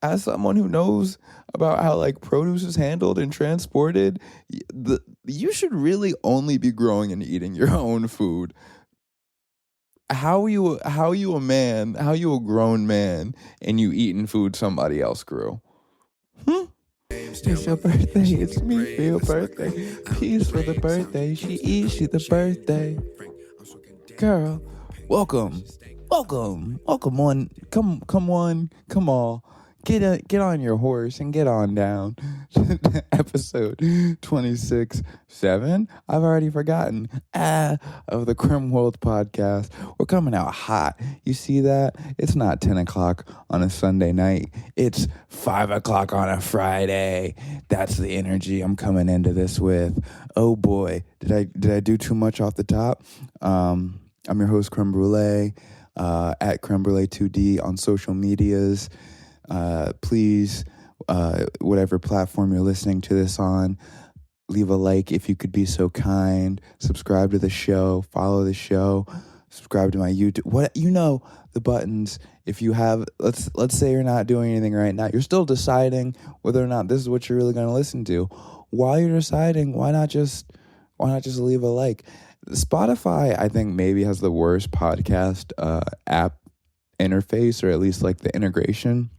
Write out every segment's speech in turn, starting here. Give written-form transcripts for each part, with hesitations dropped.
as someone who knows about how like produce is handled and transported, you should really only be growing and eating your own food. How you a man, how you a grown man and you eating food somebody else grew? Hmm? It's your birthday, it's me for your birthday. Peace for the birthday, she eats you the birthday. Girl, welcome. Welcome on. Come on. Come all. Get on your horse and get on down to episode 26.7. I've already forgotten. Of the Creme World podcast. We're coming out hot. You see that? It's not 10 o'clock on a Sunday night. It's 5 o'clock on a Friday. That's the energy I'm coming into this with. Oh boy, did I do too much off the top? I'm your host, Creme Brulee, at Creme Brulee 2D on social medias. Please, whatever platform you're listening to this on, leave a like if you could be so kind. Subscribe to the show. Follow the show. Subscribe to my YouTube. The buttons. If you have, let's say you're not doing anything right now. You're still deciding whether or not this is what you're really going to listen to. While you're deciding, why not just leave a like? Spotify, I think, maybe has the worst podcast app interface, or at least like the integration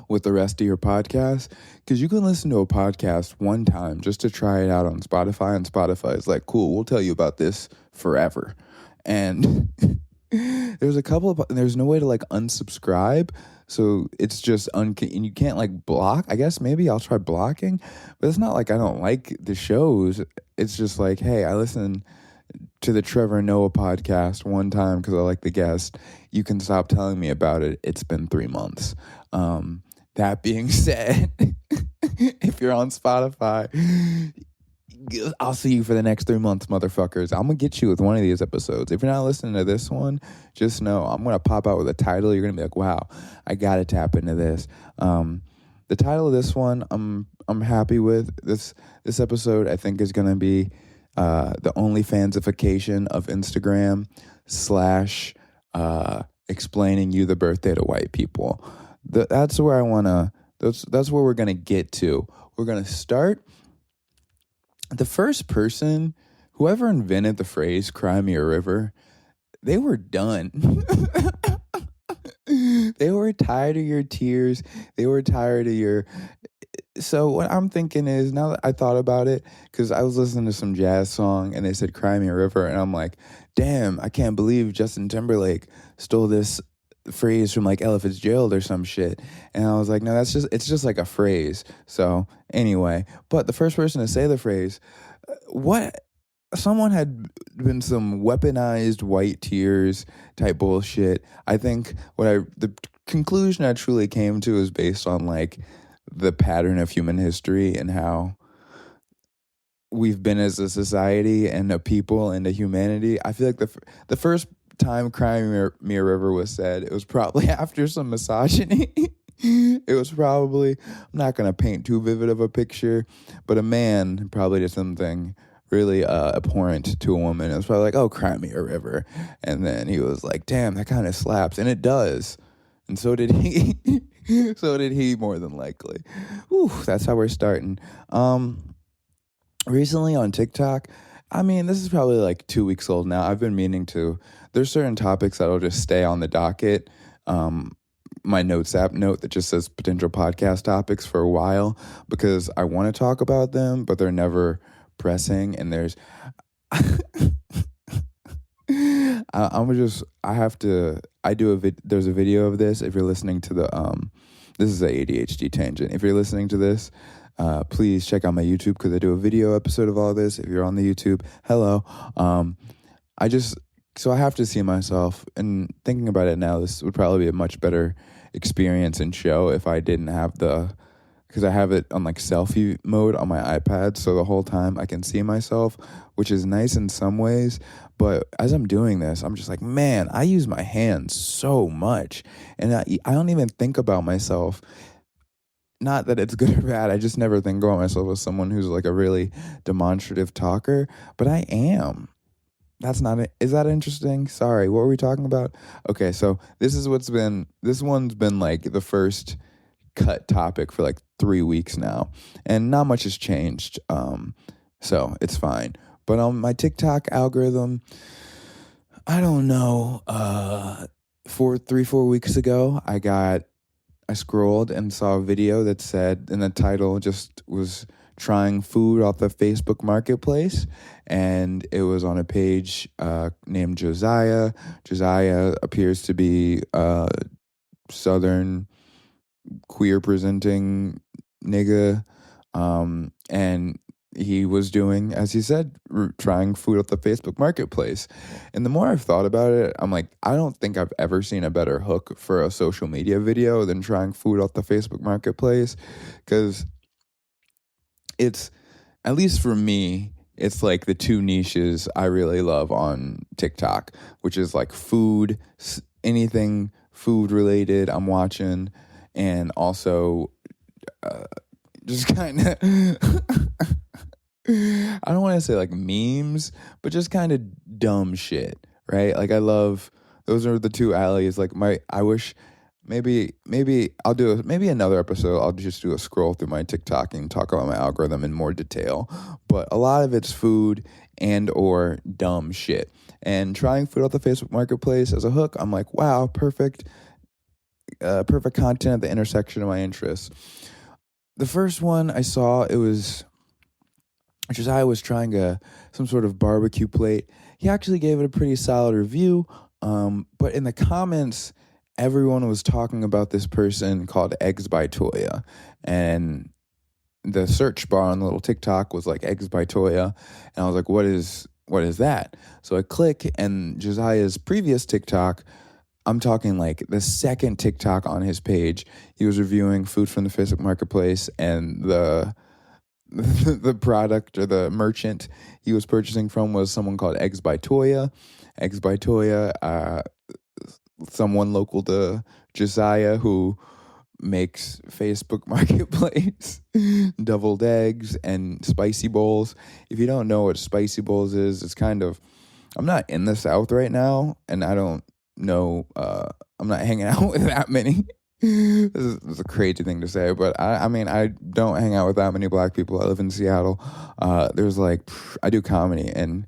with the rest of your podcast, because you can listen to a podcast one time just to try it out on Spotify, and Spotify is like, cool, we'll tell you about this forever. And there's no way to like unsubscribe, so it's just and you can't like block. I guess maybe I'll try blocking, but it's not like I don't like the shows. It's just like, hey, I listen to the Trevor Noah podcast one time because I like the guest. You can stop telling me about it. It's been 3 months. That being said, if you're on Spotify, I'll see you for the next 3 months, motherfuckers. I'm going to get you with one of these episodes. If you're not listening to this one, just know I'm going to pop out with a title. You're going to be like, wow, I got to tap into this. The title of this one, I'm happy with. This episode, I think, is going to be the Onlyfansification of Instagram / explaining you the birthday to white people. That's where I want to, that's where we're going to get to. We're going to start. The first person, whoever invented the phrase, cry me a river, they were done. They were tired of your tears. They were tired of your... So what I'm thinking is, now that I thought about it, because I was listening to some jazz song and they said cry me a river, and I'm like, damn, I can't believe Justin Timberlake stole this phrase from like Ella Fitzgerald or some shit. And I was like, no, it's just like a phrase. So anyway, but the first person to say the phrase, someone had been some weaponized white tears type bullshit. I think the conclusion I truly came to is based on like the pattern of human history and how we've been as a society and a people and a humanity. I feel like the first time crying me a river was said, it was probably after some misogyny. It was probably, I'm not going to paint too vivid of a picture, but a man probably did something really abhorrent to a woman. It was probably like, oh, cry me a river. And then he was like, damn, that kind of slaps. And it does. And so did he. So did he, more than likely. Whew, that's how we're starting. Recently on TikTok, I mean, this is probably like 2 weeks old now. I've been meaning to. There's certain topics that'll just stay on the docket. My notes app note that just says potential podcast topics for a while, because I want to talk about them, but they're never pressing. And there's, there's a video of this. If you're listening to this is a ADHD tangent. If you're listening to this, please check out my YouTube, because I do a video episode of all this. If you're on the YouTube, hello. So I have to see myself, and thinking about it now, this would probably be a much better experience and show if I didn't have because I have it on like selfie mode on my iPad, so the whole time I can see myself, which is nice in some ways. But as I'm doing this, I'm just like, man, I use my hands so much, and I don't even think about myself. Not that it's good or bad, I just never think about myself as someone who's like a really demonstrative talker, but I am. That's not it. Is that interesting? Sorry, what were we talking about? Okay, so this one's been like the first cut topic for like 3 weeks now, and not much has changed. So it's fine. But on my TikTok algorithm, I don't know. 4 weeks ago, I scrolled and saw a video that said, and the title just was trying food off the Facebook Marketplace, and it was on a page named Josiah. Josiah appears to be a Southern queer presenting nigga, and he was doing, as he said, trying food off the Facebook Marketplace. And the more I've thought about it, I'm like, I don't think I've ever seen a better hook for a social media video than trying food off the Facebook Marketplace, because it's, at least for me, it's like the two niches I really love on TikTok, which is like food, anything food related I'm watching, and also just kind of I don't want to say like memes, but just kind of dumb shit, right? Like I love, those are the two alleys. Like I wish maybe I'll do maybe another episode. I'll just do a scroll through my TikTok and talk about my algorithm in more detail. But a lot of it's food and or dumb shit. And trying food off the Facebook Marketplace as a hook, I'm like, wow, perfect content at the intersection of my interests. The first one I saw, it was Josiah was trying some sort of barbecue plate. He actually gave it a pretty solid review, but in the comments, everyone was talking about this person called Eggs by Toya, and the search bar on the little TikTok was like Eggs by Toya, and I was like, what is that? So I click, and Josiah's previous TikTok, I'm talking like the second TikTok on his page, he was reviewing food from the Facebook Marketplace, and the product or the merchant he was purchasing from was someone called Eggs by Toya. Eggs by Toya, someone local to Josiah who makes Facebook Marketplace deviled eggs and spicy bowls. If you don't know what spicy bowls is, it's kind of, I'm not in the South right now, and I don't know, I'm not hanging out with that many. This is a crazy thing to say, but I mean, I don't hang out with that many black people. I live in Seattle. There's like, I do comedy, and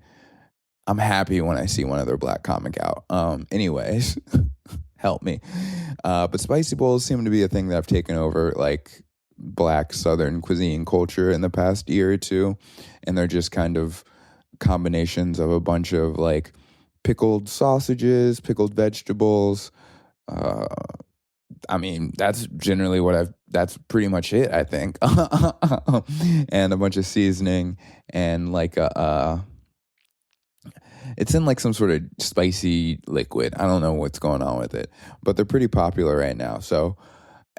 I'm happy when I see one other black comic out. Anyways, help me. But spicy bowls seem to be a thing that I've taken over, like black Southern cuisine culture in the past year or two, and they're just kind of combinations of a bunch of like pickled sausages, pickled vegetables. I mean, that's generally that's pretty much it, I think. And a bunch of seasoning and like it's in like some sort of spicy liquid. I don't know what's going on with it, but they're pretty popular right now. So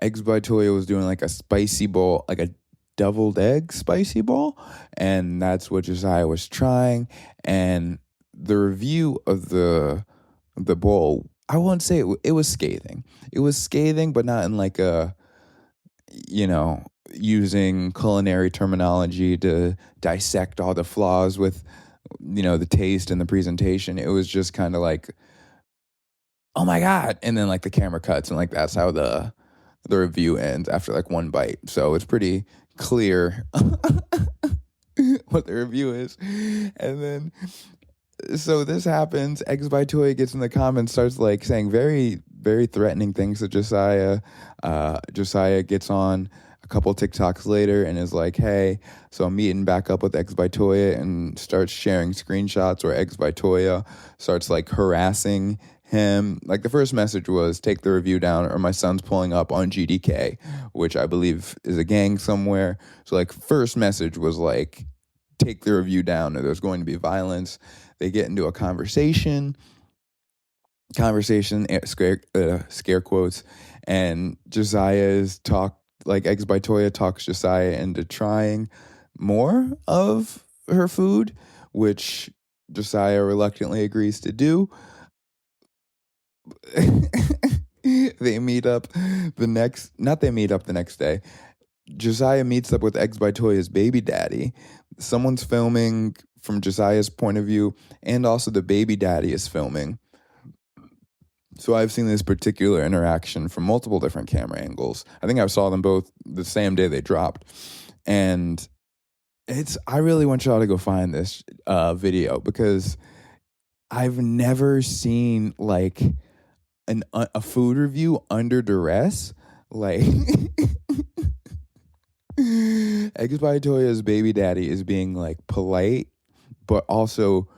Eggs by Toya was doing like a spicy bowl, like a deviled egg spicy bowl, and that's what Josiah was trying. And the review of the bowl, I won't say it was scathing. It was scathing, but not in like a, using culinary terminology to dissect all the flaws with, the taste and the presentation. It was just kind of like, oh my God. And then like the camera cuts, and like that's how the review ends after like one bite. So it's pretty clear what the review is. And then, so this happens. Eggs by Toy gets in the comments, starts like saying very, very threatening things to Josiah. Josiah gets on a couple TikToks later and is like, hey, so I'm meeting back up with Eggs by Toya, and starts sharing screenshots where Eggs by Toya starts like harassing him. Like the first message was, take the review down or my son's pulling up on GDK, which I believe is a gang somewhere. So like first message was like, take the review down or there's going to be violence. They get into a conversation, scare quotes, and Josiah's Eggs by Toya talks Josiah into trying more of her food, which Josiah reluctantly agrees to do. They meet up the next day. Josiah meets up with Eggs by Toya's baby daddy. Someone's filming from Josiah's point of view, and also the baby daddy is filming. So I've seen this particular interaction from multiple different camera angles. I think I saw them both the same day they dropped. And I really want y'all to go find this video, because I've never seen like a food review under duress. Like Eggs by Toya's baby daddy is being like polite, but also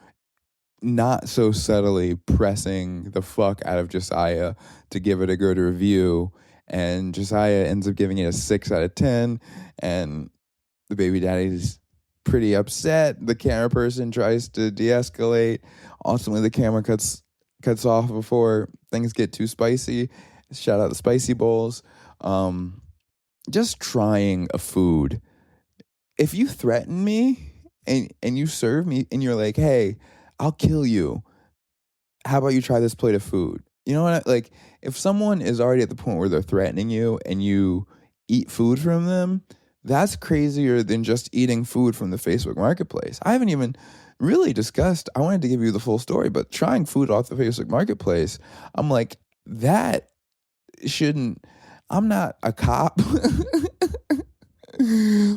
not so subtly pressing the fuck out of Josiah to give it a good review. And Josiah ends up giving it a 6 out of 10. And the baby daddy's pretty upset. The camera person tries to de-escalate. Ultimately, the camera cuts off before things get too spicy. Shout out the spicy bowls. Just trying a food. If you threaten me and you serve me and you're like, hey, I'll kill you, how about you try this plate of food? You know what? Like, if someone is already at the point where they're threatening you and you eat food from them, that's crazier than just eating food from the Facebook Marketplace. I haven't even really discussed, I wanted to give you the full story, but trying food off the Facebook Marketplace, I'm like, that shouldn't, I'm not a cop.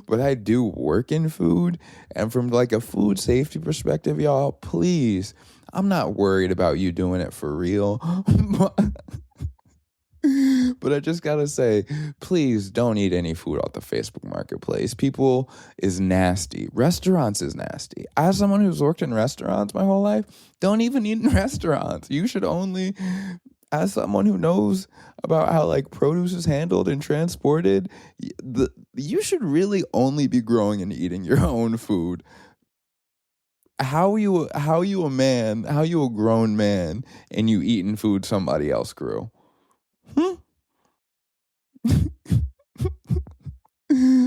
But I do work in food, and from like a food safety perspective, y'all, please, I'm not worried about you doing it for real. But I just gotta say, please don't eat any food off the Facebook Marketplace. People is nasty. Restaurants is nasty. As someone who's worked in restaurants my whole life, don't even eat in restaurants. You should only, as someone who knows about how like produce is handled and transported, you should really only be growing and eating your own food. How you a grown man and you eating food somebody else grew?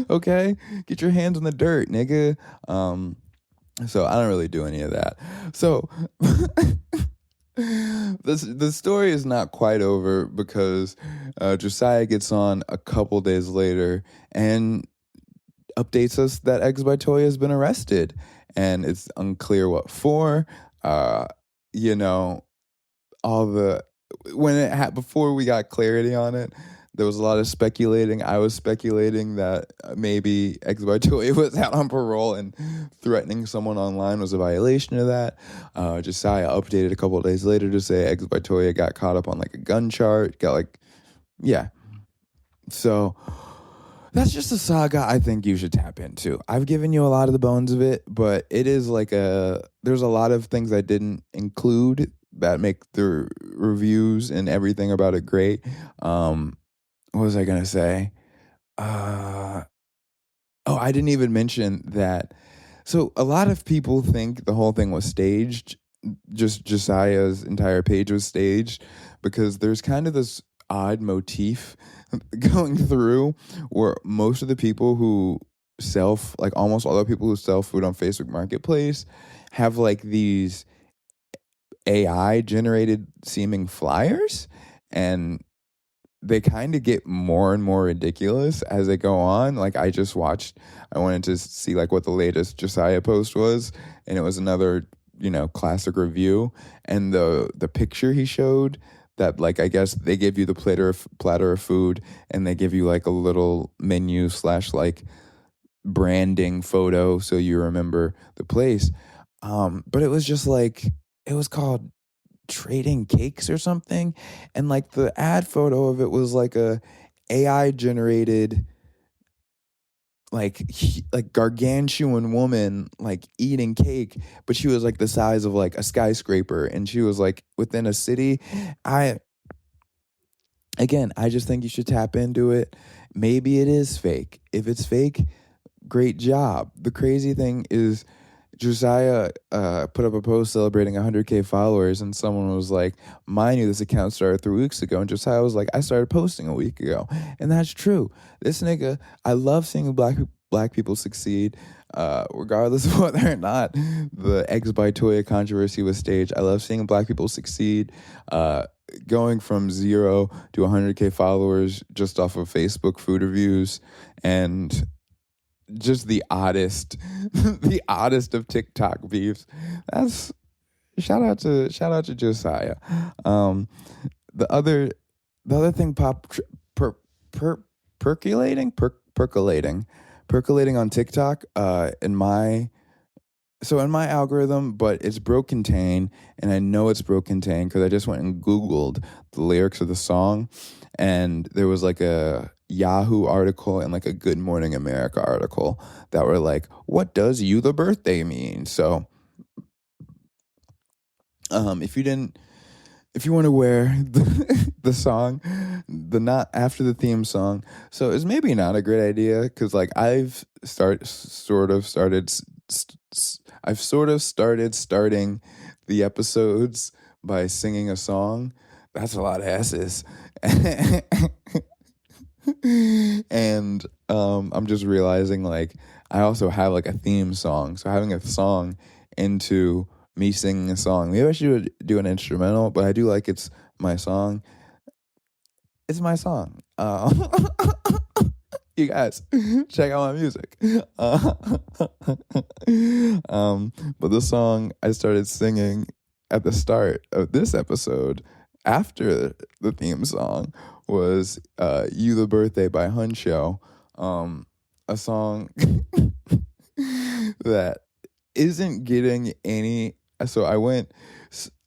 Okay, get your hands in the dirt, nigga. So I don't really do any of that. So the story is not quite over, because Josiah gets on a couple days later and updates us that Eggs by Toya has been arrested, and it's unclear what for. You know, all the before we got clarity on it, there was a lot of speculating. I was speculating that maybe Eggs by Toya was out on parole and threatening someone online was a violation of that. Josiah updated a couple of days later to say Eggs by Toya got caught up on like a gun charge. Yeah. So that's just a saga I think you should tap into. I've given you a lot of the bones of it, but it is like there's a lot of things I didn't include that make the reviews and everything about it great. What was I going to say? I didn't even mention that. So a lot of people think the whole thing was staged. Just Josiah's entire page was staged, because there's kind of this odd motif going through where most of the people who almost all the people who sell food on Facebook Marketplace have like these AI generated seeming flyers, and they kind of get more and more ridiculous as they go on. Like I wanted to see like what the latest Josiah post was, and it was another, classic review. And the picture he showed, that like, I guess they give you the platter of food, and they give you like a little menu / like branding photo so you remember the place. But it was just like, it was called Trading Cakes or something, and like the ad photo of it was like a AI generated like gargantuan woman like eating cake, but she was like the size of like a skyscraper, and she was like within a city. I just think you should tap into it. Maybe it is fake. If it's fake, great job. The crazy thing is, Josiah put up a post celebrating 100K followers, and someone was like, mind you, this account started 3 weeks ago. And Josiah was like, I started posting a week ago. And that's true. This nigga, I love seeing black people succeed, regardless of whether or not the Eggs by Toya controversy was staged. I love seeing black people succeed, going from 0 to 100K followers just off of Facebook food reviews, and just the oddest of TikTok beefs. That's shout out to Josiah. the other thing per, percolating on TikTok. In my algorithm, but it's broke contain, and I know it's broke contain because I just went and Googled the lyrics of the song, and there was like a Yahoo article and like a Good Morning America article that were like, "What does you the birthday mean?" So, if you want to wear the song, the not after the theme song, so it's maybe not a great idea because like I've sort of started starting the episodes by singing a song. That's a lot of S's. And I'm just realizing like I also have like a theme song. So having a song into me singing a song. Maybe I should do an instrumental, but I do like it's my song. It's my song. You guys, check out my music. But the song I started singing at the start of this episode after the theme song was You the Birthday by Huncho. A song that isn't getting any. So I went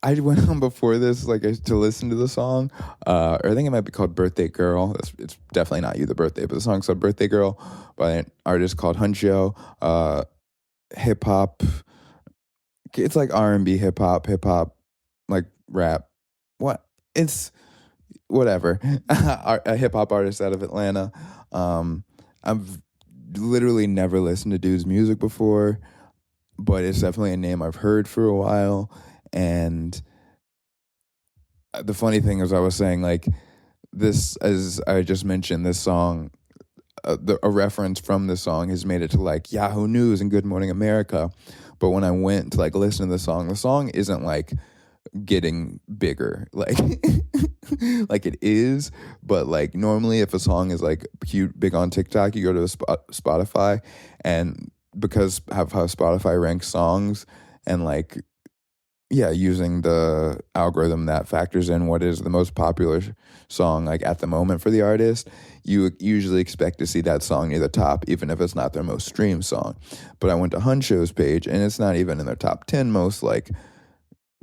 on before this, like to listen to the song, or I think it might be called Birthday Girl. It's definitely not You the Birthday, but the song's called Birthday Girl by an artist called Huncho. Hip hop. It's like R&B, hip hop, like rap. What? It's whatever. A hip hop artist out of Atlanta. I've literally never listened to dude's music before, but it's definitely a name I've heard for a while. And the funny thing is, I was saying, like, this, as I just mentioned, this song, a reference from this song has made it to, like, Yahoo News and Good Morning America. But when I went to, like, listen to the song isn't, like, getting bigger. Like, like it is, but, like, normally if a song is, like, big on TikTok, you go to Spotify, and because of how Spotify ranks songs and, like, yeah, using the algorithm that factors in what is the most popular song, like at the moment for the artist, you usually expect to see that song near the top, even if it's not their most streamed song. But I went to Huncho's page, and it's not even in their top 10 most like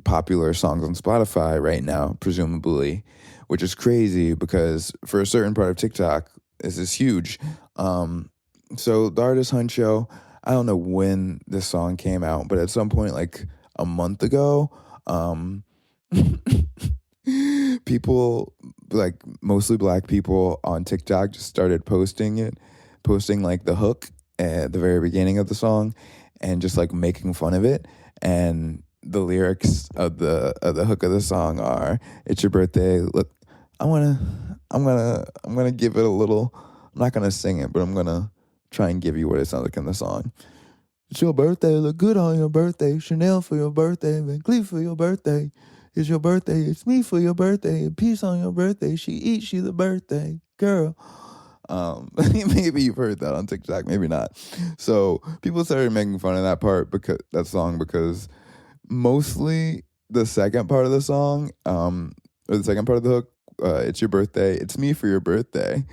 popular songs on Spotify right now, presumably, which is crazy because for a certain part of TikTok, this is huge. So the artist Huncho, I don't know when this song came out, but at some point, like a month ago, people, like mostly black people on TikTok, just started posting like the hook at the very beginning of the song and just like making fun of it. And the lyrics of the hook of the song are, "It's your birthday. Look, I'm gonna give it a little. I'm not gonna sing it, but I'm gonna try and give you what it sounds like in the song. It's your birthday, look good on your birthday. Chanel for your birthday, Van Cleef for your birthday. It's your birthday, it's me for your birthday. Peace on your birthday, she eats you the birthday girl." Maybe you've heard that on TikTok, maybe not. So people started making fun of that part because mostly the second part of the song, or the second part of the hook, "It's your birthday, it's me for your birthday."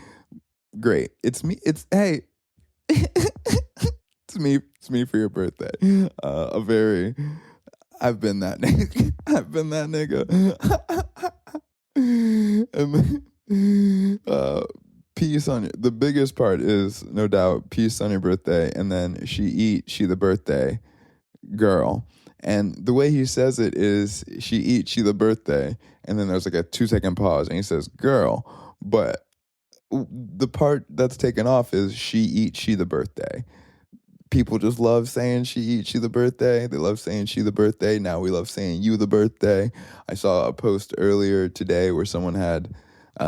Great, it's me. It's hey. It's me for your birthday. I've been that nigga. I've been that nigga. And then, peace on you. The biggest part is no doubt peace on your birthday, and then she the birthday girl. And the way he says it is she the birthday, and then there's like a 2-second pause, and he says girl, but the part that's taken off is she the birthday. People just love saying she the birthday. They love saying she the birthday. Now we love saying you the birthday. I saw a post earlier today where someone had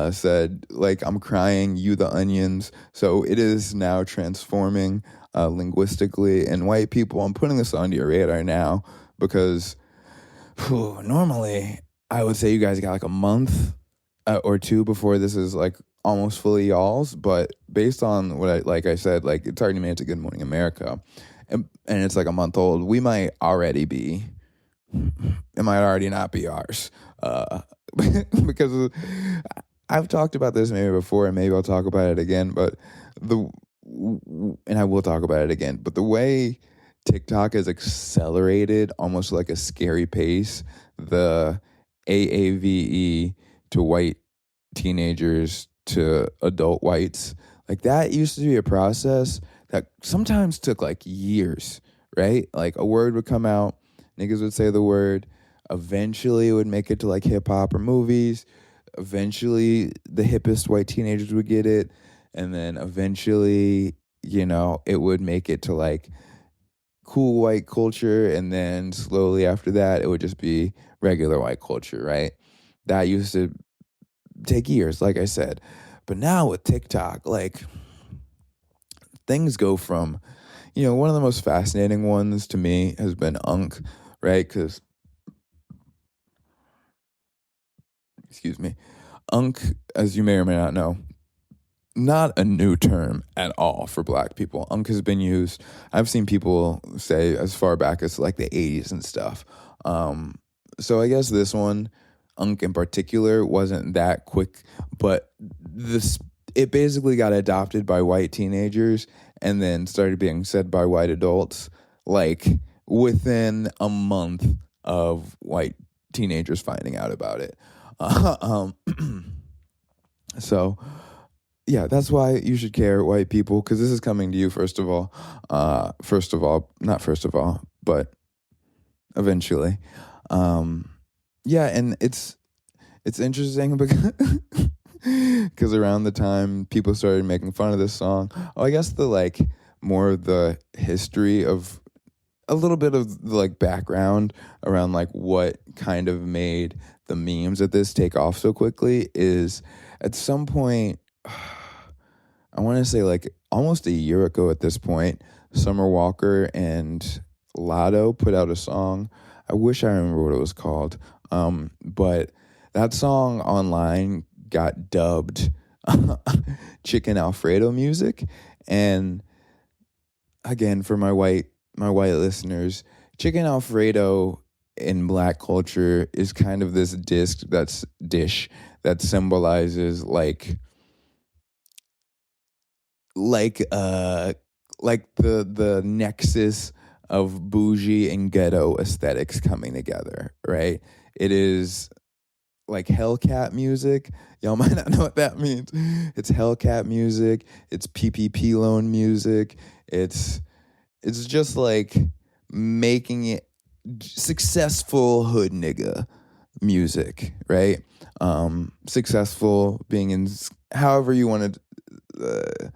said, like, "I'm crying, you the onions." So it is now transforming linguistically. And white people, I'm putting this onto your radar now because normally I would say you guys got like a month or two before this is like almost fully y'all's, but based on what I said, like it's already made it to Good Morning America, and it's like a month old. We might already be it might already not be ours. Because I've talked about this maybe before, and maybe I'll talk about it again. But and I will talk about it again. But the way TikTok has accelerated, almost like a scary pace, the AAVE to white teenagers to adult whites, like that used to be a process that sometimes took like years, right? Like a word would come out, niggas would say the word, eventually it would make it to like hip hop or movies, eventually the hippest white teenagers would get it, and then eventually, it would make it to like cool white culture, and then slowly after that it would just be regular white culture, right? That used to take years, like I said. But now with TikTok, like things go from, one of the most fascinating ones to me has been right? Because, excuse me, as you may or may not know, not a new term at all for black people. Has been used, I've seen people say as far back as like the 80s and stuff. So I guess this one, in particular, wasn't that quick, but it basically got adopted by white teenagers and then started being said by white adults like within a month of white teenagers finding out about it. So yeah, that's why you should care, white people, because this is coming to you first of all, but eventually. Yeah, and it's interesting because around the time people started making fun of this song, I guess the like more of the history of a little bit of the like background around like what kind of made the memes at this take off so quickly is at some point, I want to say like almost a year ago at this point, Summer Walker and Lotto put out a song. I wish I remember what it was called. But that song online got dubbed Chicken Alfredo music. And again, for my white listeners, Chicken Alfredo in black culture is kind of this dish that symbolizes like the nexus of bougie and ghetto aesthetics coming together, right? It is like Hellcat music. Y'all might not know what that means. It's Hellcat music. It's PPP loan music. It's just like making it successful hood nigga music, right? Successful being in however you want to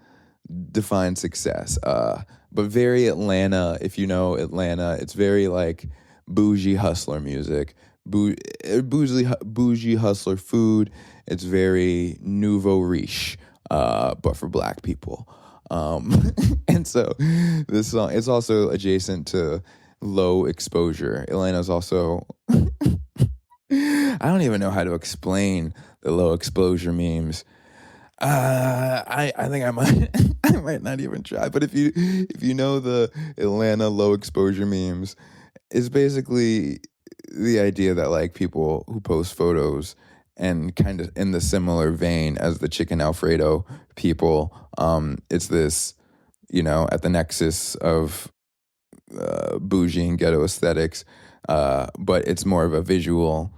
define success. But very Atlanta, if you know Atlanta, it's very like bougie hustler music, bougie hustler food. It's very nouveau riche, but for black people. And so this song, it's also adjacent to low exposure. Atlanta's also, I don't even know how to explain the low exposure memes. I think I might I might not even try. But if you know the Atlanta low exposure memes, it's basically the idea that like people who post photos and kind of in the similar vein as the Chicken Alfredo people, it's this, at the nexus of bougie and ghetto aesthetics, but it's more of a visual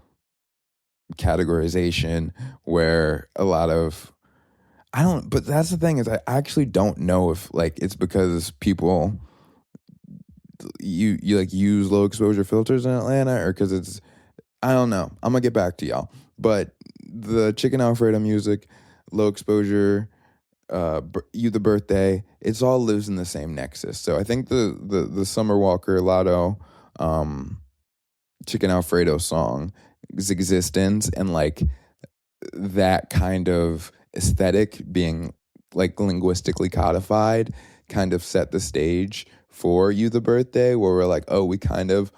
categorization where a lot of but that's the thing is I actually don't know if like it's because people you like use low exposure filters in Atlanta or because it's, I don't know. I'm gonna get back to y'all. But the Chicken Alfredo music, low exposure, You the Birthday, it's all lives in the same nexus. So I think the Summer Walker Lotto Chicken Alfredo song's existence and like that kind of aesthetic being like linguistically codified kind of set the stage for You the Birthday, where we're like, oh, we kind of,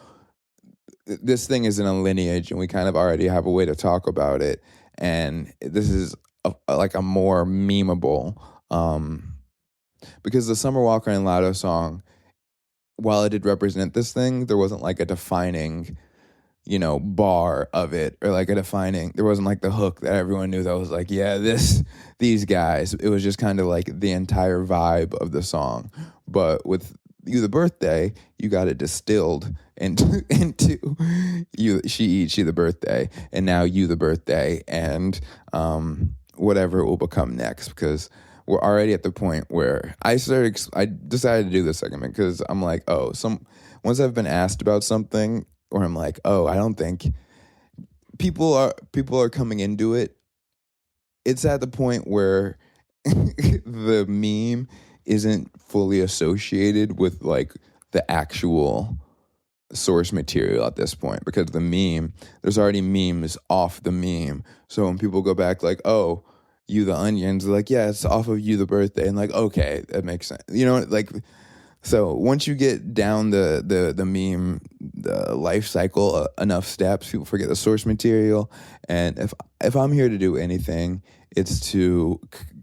this thing is in a lineage and we kind of already have a way to talk about it. And this is like a more memeable, because the Summer Walker and Lotto song, while it did represent this thing, there wasn't like a defining bar of it, or like a defining. There wasn't like the hook that everyone knew that was like, yeah, these guys. It was just kind of like the entire vibe of the song. But with You the Birthday, you got it distilled into you. She eats, she the birthday, and now You the Birthday, and whatever it will become next, because we're already at the point where I decided to do this segment because I'm like, once I've been asked about something, or I'm like, I don't think people are coming into it. It's at the point where the meme isn't fully associated with like the actual source material at this point, because there's already memes off the meme. So when people go back like, You the Onions, like, yeah, it's off of You the Birthday, and like, okay, that makes sense. Like, so once you get down the meme, the life cycle enough steps, people forget the source material. And if I'm here to do anything, it's to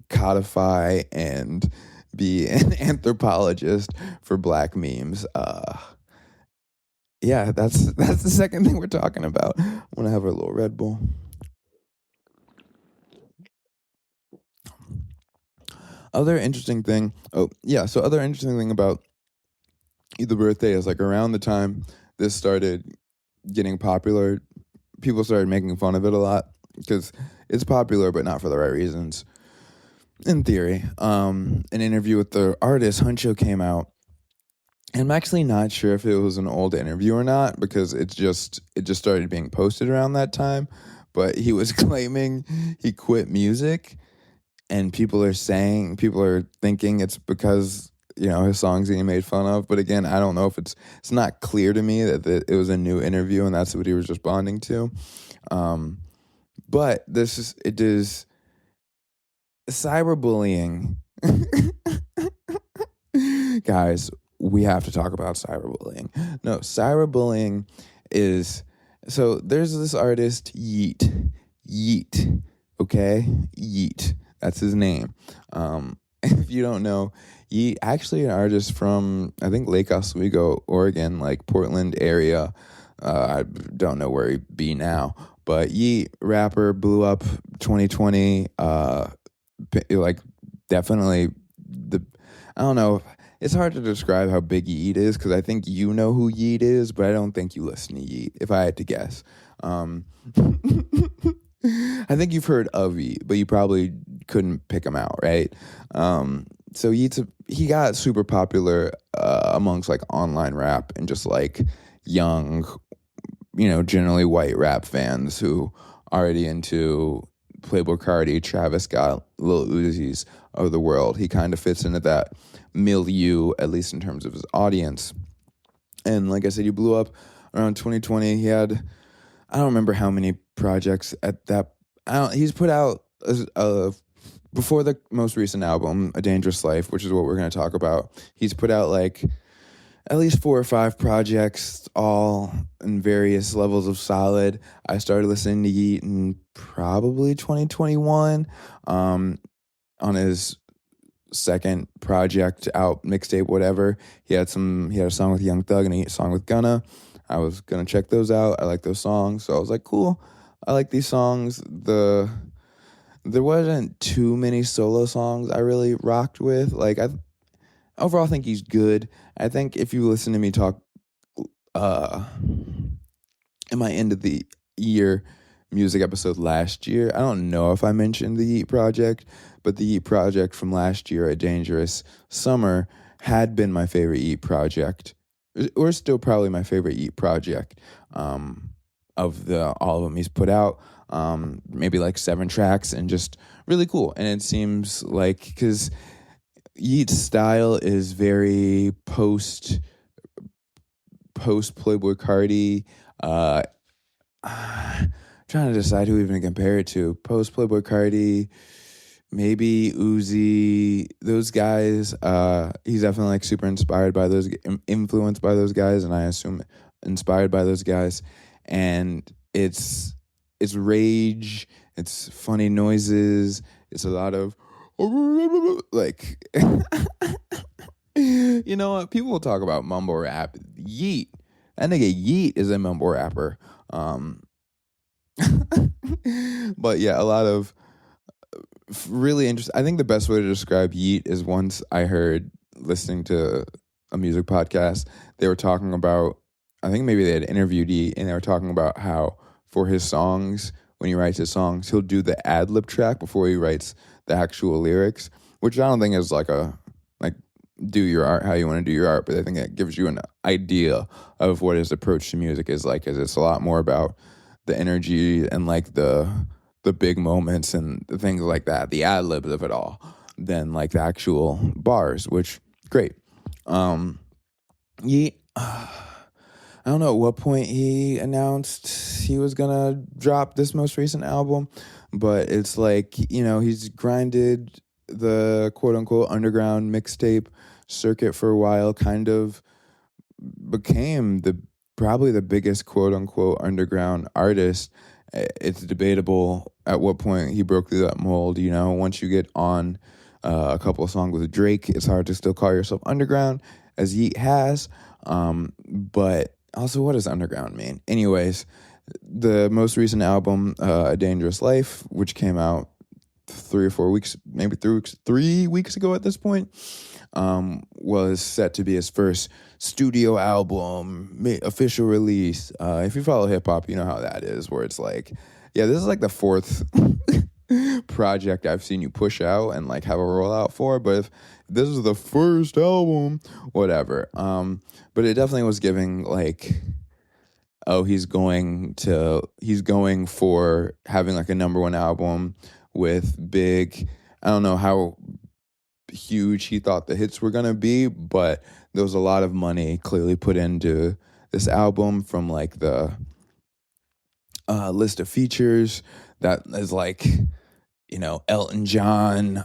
codify and be an anthropologist for Black memes. Yeah, that's the second thing we're talking about. I want to have a little Red Bull. Other interesting thing about You the Birthday is like around the time this started getting popular, people started making fun of it a lot because it's popular, but not for the right reasons. In theory, an interview with the artist Huncho came out, and I'm actually not sure if it was an old interview or not, because it just started being posted around that time. But he was claiming he quit music, and people are thinking it's because his songs getting made fun of. But again, I don't know if it's not clear to me that it was a new interview and that's what he was responding to. But it is cyberbullying. Guys, we have to talk about cyberbullying. No, cyberbullying is, so there's this artist, Yeet, okay? Yeet, that's his name. If you don't know, Yeet, actually an artist from, I think, Lake Oswego, Oregon, like Portland area. I don't know where he'd be now, but Yeet, rapper, blew up 2020, like definitely I don't know. It's hard to describe how big Yeet is, because I think you know who Yeet is, but I don't think you listen to Yeet, if I had to guess. I think you've heard of Yeet, but you probably couldn't pick him out, right? So he got super popular amongst like online rap and just like young, generally white rap fans who are already into Playboi Carti, Travis Scott, Lil Uzi's of the world. He kind of fits into that milieu, at least in terms of his audience. And like I said, he blew up around 2020. He had, I don't remember how many projects at that. He's put out before the most recent album, A Dangerous Life, which is what we're going to talk about. He's put out like at least 4 or 5 projects, all in various levels of solid. I started listening to Yeet in probably 2021 on his second project out, mixtape, whatever. He had a song with Young Thug and a song with Gunna. I was going to check those out. I like those songs. So I was like, cool. I like these songs. There wasn't too many solo songs I really rocked with. Like, overall, I think he's good. I think if you listen to me talk in my end of the year music episode last year, I don't know if I mentioned the Yeet project, but the Yeet project from last year, A Dangerous Summer, had been my favorite Yeet project, or still probably my favorite Yeet project of all of them he's put out. Maybe like 7 tracks, and just really cool. And it seems like, because Yeet's style is very post Playboi Carti. Trying to decide who even to compare it to. Post Playboi Carti, maybe Uzi, those guys. He's definitely like super inspired by those, influenced by those guys, and I assume inspired by those guys. And it's rage, it's funny noises, it's a lot of like what, people will talk about mumble rap. Yeet, that nigga Yeet is a mumble rapper. Um, but yeah, a lot of really interesting. I think the best way to describe Yeet is once I heard listening to a music podcast, they were talking about, I think maybe they had interviewed Yeet and they were talking about how for his songs, when he writes his songs, he'll do the ad lib track before he writes the actual lyrics, which I don't think is like do your art how you want to do your art, but I think it gives you an idea of what his approach to music is like, because it's a lot more about the energy and like the big moments and things like that, the ad libs of it all, than like the actual bars, which great. He, I don't know at what point he announced he was gonna drop this most recent album, but it's like, he's grinded the quote unquote underground mixtape circuit for a while, kind of became probably the biggest quote unquote underground artist. It's debatable at what point he broke through that mold. Once you get on a couple of songs with Drake, it's hard to still call yourself underground, as Yeet has. But also, what does underground mean? Anyways, the most recent album, A Dangerous Life, which came out 3 or 4 weeks, maybe 3 weeks ago at this point, was set to be his first studio album, official release. If you follow hip hop, you know how that is, where it's like, yeah, this is like the fourth project I've seen you push out and like have a rollout for, but if this is the first album, whatever. But it definitely was giving like, oh, he's going for having like a number one album with big, I don't know how huge he thought the hits were gonna be, but there was a lot of money clearly put into this album, from like the list of features that is like, Elton John,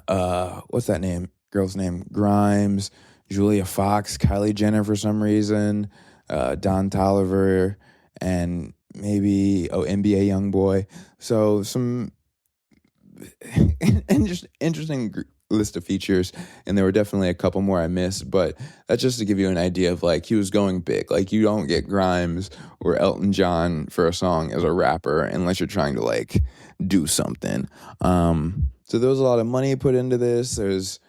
what's that girl's name, Grimes, Julia Fox, Kylie Jenner for some reason, Don Toliver, and maybe NBA YoungBoy. So some interesting list of features, and there were definitely a couple more I missed, but that's just to give you an idea of like, he was going big. Like, you don't get Grimes or Elton John for a song as a rapper unless you're trying to like do something. So there was a lot of money put into this. There's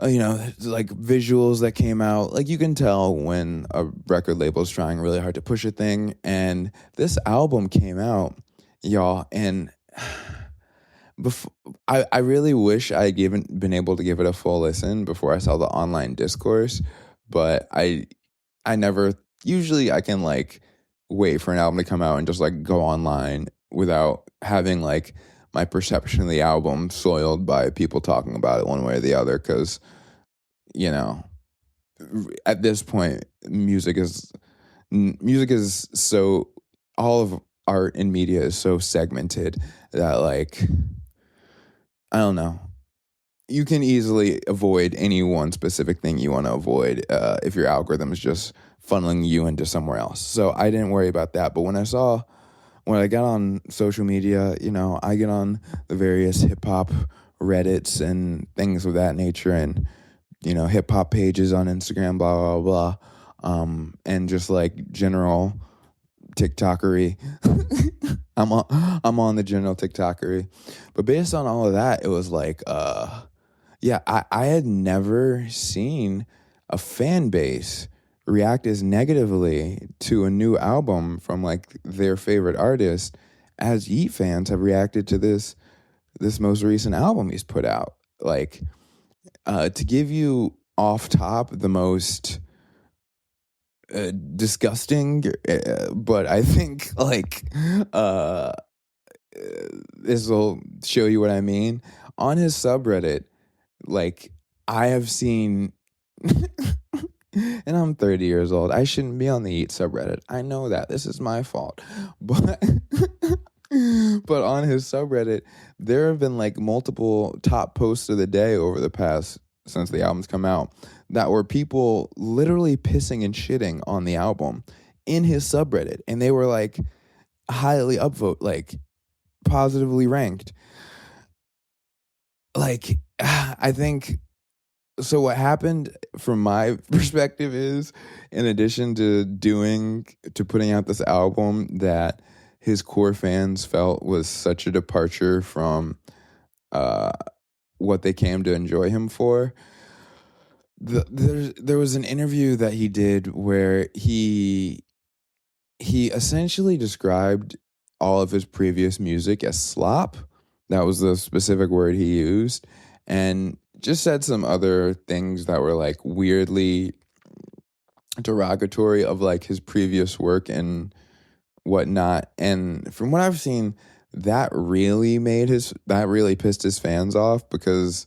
like visuals that came out. Like, you can tell when a record label is trying really hard to push a thing, and this album came out, y'all, and I really wish I had been able to give it a full listen before I saw the online discourse, but I never, usually I can like wait for an album to come out and just like go online without having like my perception of the album soiled by people talking about it one way or the other, because at this point music is so, all of art and media is so segmented that like, I don't know. You can easily avoid any one specific thing you want to avoid if your algorithm is just funneling you into somewhere else. So I didn't worry about that. But when I got on social media, I get on the various hip hop Reddits and things of that nature, and hip hop pages on Instagram, blah blah blah, and just like general TikTokery. I'm on the general TikTokery. But based on all of that, it was like, yeah, I had never seen a fan base react as negatively to a new album from like their favorite artist as Yeet fans have reacted to this most recent album he's put out. Like, to give you off top the most disgusting, but I think like this will show you what I mean. On his subreddit, like, I have seen, and I'm 30 years old. I shouldn't be on the Yeet subreddit. I know that. This is my fault. But but on his subreddit, there have been like multiple top posts of the day over the past, since the album's come out, that were people literally pissing and shitting on the album in his subreddit. And they were like highly upvote, like positively ranked. Like, I think So what happened from my perspective is, in addition to putting out this album that his core fans felt was such a departure from uh, what they came to enjoy him for. There was an interview that he did where he essentially described all of his previous music as slop. That was the specific word he used, and just said some other things that were like weirdly derogatory of like his previous work and whatnot. And from what I've seen, that really pissed his fans off, because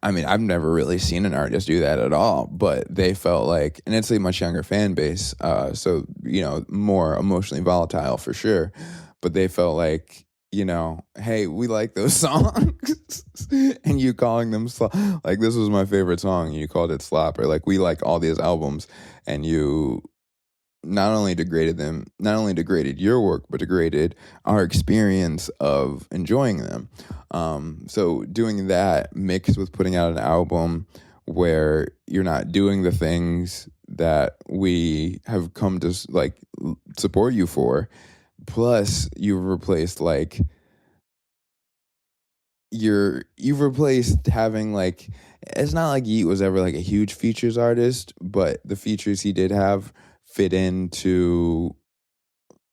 I mean, I've never really seen an artist do that at all, but they felt like, and it's a much younger fan base, so, more emotionally volatile for sure, but they felt like, hey, we like those songs, and you calling them slop, like, this was my favorite song, and you called it slop, or like, we like all these albums, and you not only degraded your work, but degraded our experience of enjoying them. So doing that mixed with putting out an album where you're not doing the things that we have come to like support you for, plus you've replaced like you've replaced having like, it's not like Yeet was ever like a huge features artist, but the features he did have fit into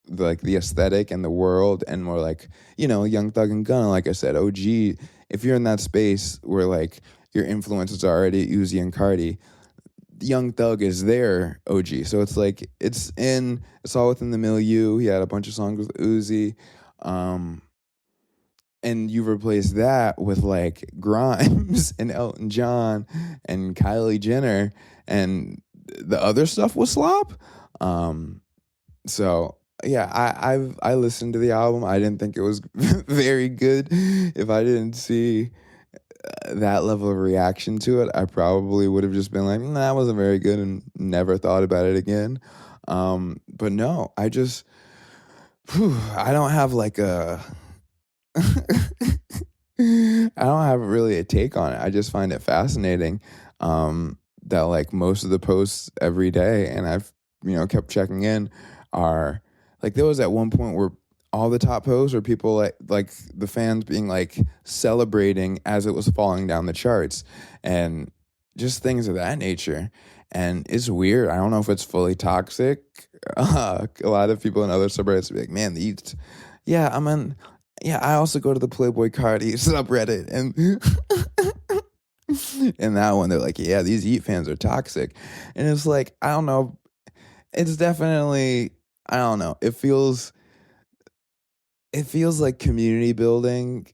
the aesthetic and the world, and more like, Young Thug and Gunna, like I said, OG. If you're in that space where like your influences are already Uzi and Cardi, Young Thug is their OG. So it's like it's all within the milieu. He had a bunch of songs with Uzi. And you replace that with like Grimes and Elton John and Kylie Jenner, and the other stuff was slop. So yeah, I listened to the album. I didn't think it was very good. If I didn't see that level of reaction to it, I probably would have just been like, that wasn't very good, and never thought about it again. But no, I don't have like a I don't have really a take on it. I just find it fascinating that like most of the posts every day, and I've kept checking in, are like, there was at one point where all the top posts were people like the fans being like celebrating as it was falling down the charts, and just things of that nature. And it's weird. I don't know if it's fully toxic. A lot of people in other subreddits be like, man, I also go to the Playboy Cardi subreddit, and in that one they're like, yeah, these Yeet fans are toxic. And it's like, I don't know. It's definitely, I don't know. It feels like community building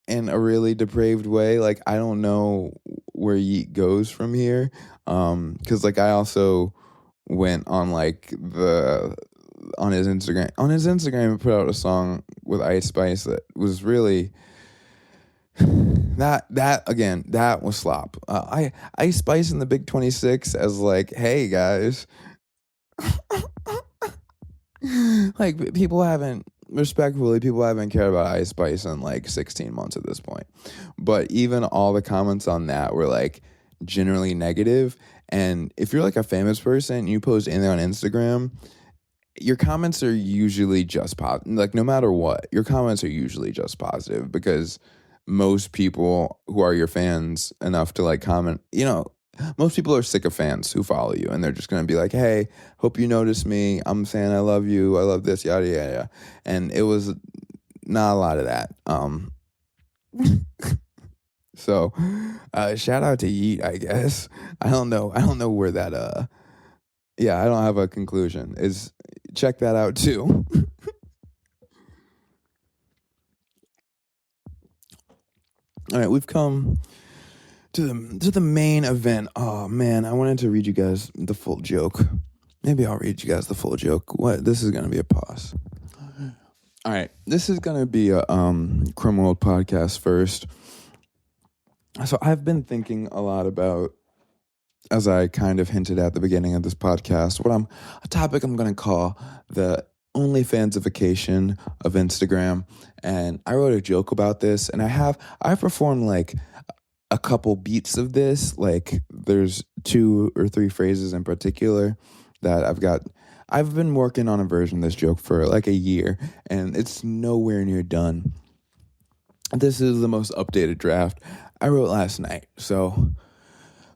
in a really depraved way. Like, I don't know where Yeet goes from here. 'Cause like I also went on like on his Instagram, he put out a song with Ice Spice that was really that was slop. Ice Spice in the Big 26 as like, hey guys, like people haven't cared about Ice Spice in like 16 months at this point. But even all the comments on that were like generally negative. And if you're like a famous person and you post anything on Instagram, your comments are usually just positive. Like, no matter what, your comments are usually just positive, because most people who are your fans enough to like comment, most people are sick of fans who follow you, and they're just going to be like, hey, hope you notice me. I'm saying I love you. I love this, yada, yada, yada. And it was not a lot of that. So shout out to Yeet, I guess. I don't know where that, I don't have a conclusion. Check that out too. All right, we've come to the main event. Oh man, I wanted to read you guys the full joke. Maybe I'll read you guys the full joke. This is gonna be a pause. All right, this is gonna be a Creme World podcast first. So I've been thinking a lot about, as I kind of hinted at the beginning of this podcast, a topic I'm gonna call the Onlyfansification of Instagram. And I wrote a joke about this, and I performed like a couple beats of this. Like there's 2 or 3 phrases in particular that I've been working on a version of this joke for like a year, and it's nowhere near done. This is the most updated draft I wrote last night. So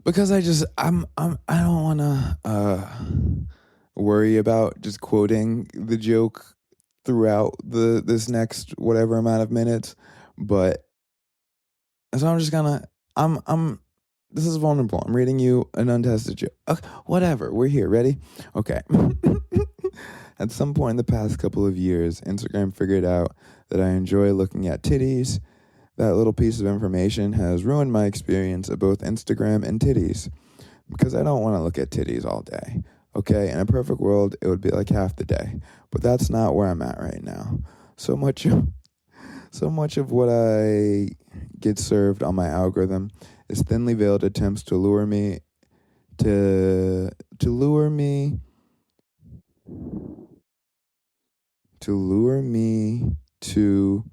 because I don't want to worry about just quoting the joke throughout this next whatever amount of minutes, but so I'm just gonna I'm this is vulnerable. I'm reading you an untested joke. Okay, whatever. We're here. Ready? Okay. At some point in the past couple of years, Instagram figured out that I enjoy looking at titties. That little piece of information has ruined my experience of both Instagram and titties, because I don't want to look at titties all day. Okay, in a perfect world, it would be like half the day, but that's not where I'm at right now. So much of what I get served on my algorithm is thinly veiled attempts to lure me to lure me to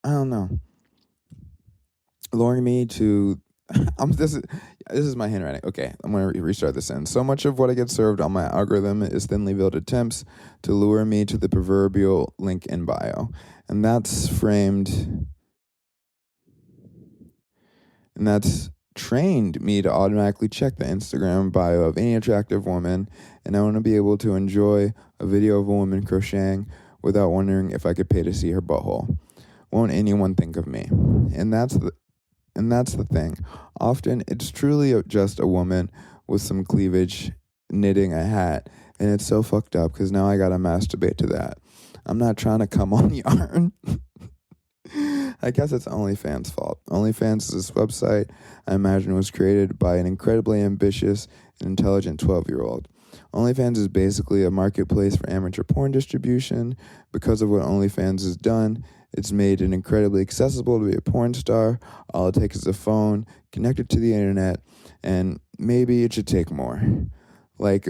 I don't know. Luring me to this is my handwriting. Okay, I'm going to restart this sentence. So much of what I get served on my algorithm is thinly veiled attempts to lure me to the proverbial link in bio. And that's trained me to automatically check the Instagram bio of any attractive woman, and I want to be able to enjoy a video of a woman crocheting without wondering if I could pay to see her butthole. Won't anyone think of me? And that's the thing. Often it's truly just a woman with some cleavage knitting a hat, and it's so fucked up because now I gotta masturbate to that. I'm not trying to come on yarn. I guess it's OnlyFans' fault. OnlyFans is this website I imagine was created by an incredibly ambitious and intelligent 12-year-old. OnlyFans is basically a marketplace for amateur porn distribution. Because of what OnlyFans has done, it's made it incredibly accessible to be a porn star. All it takes is a phone, connected to the internet, and maybe it should take more. Like,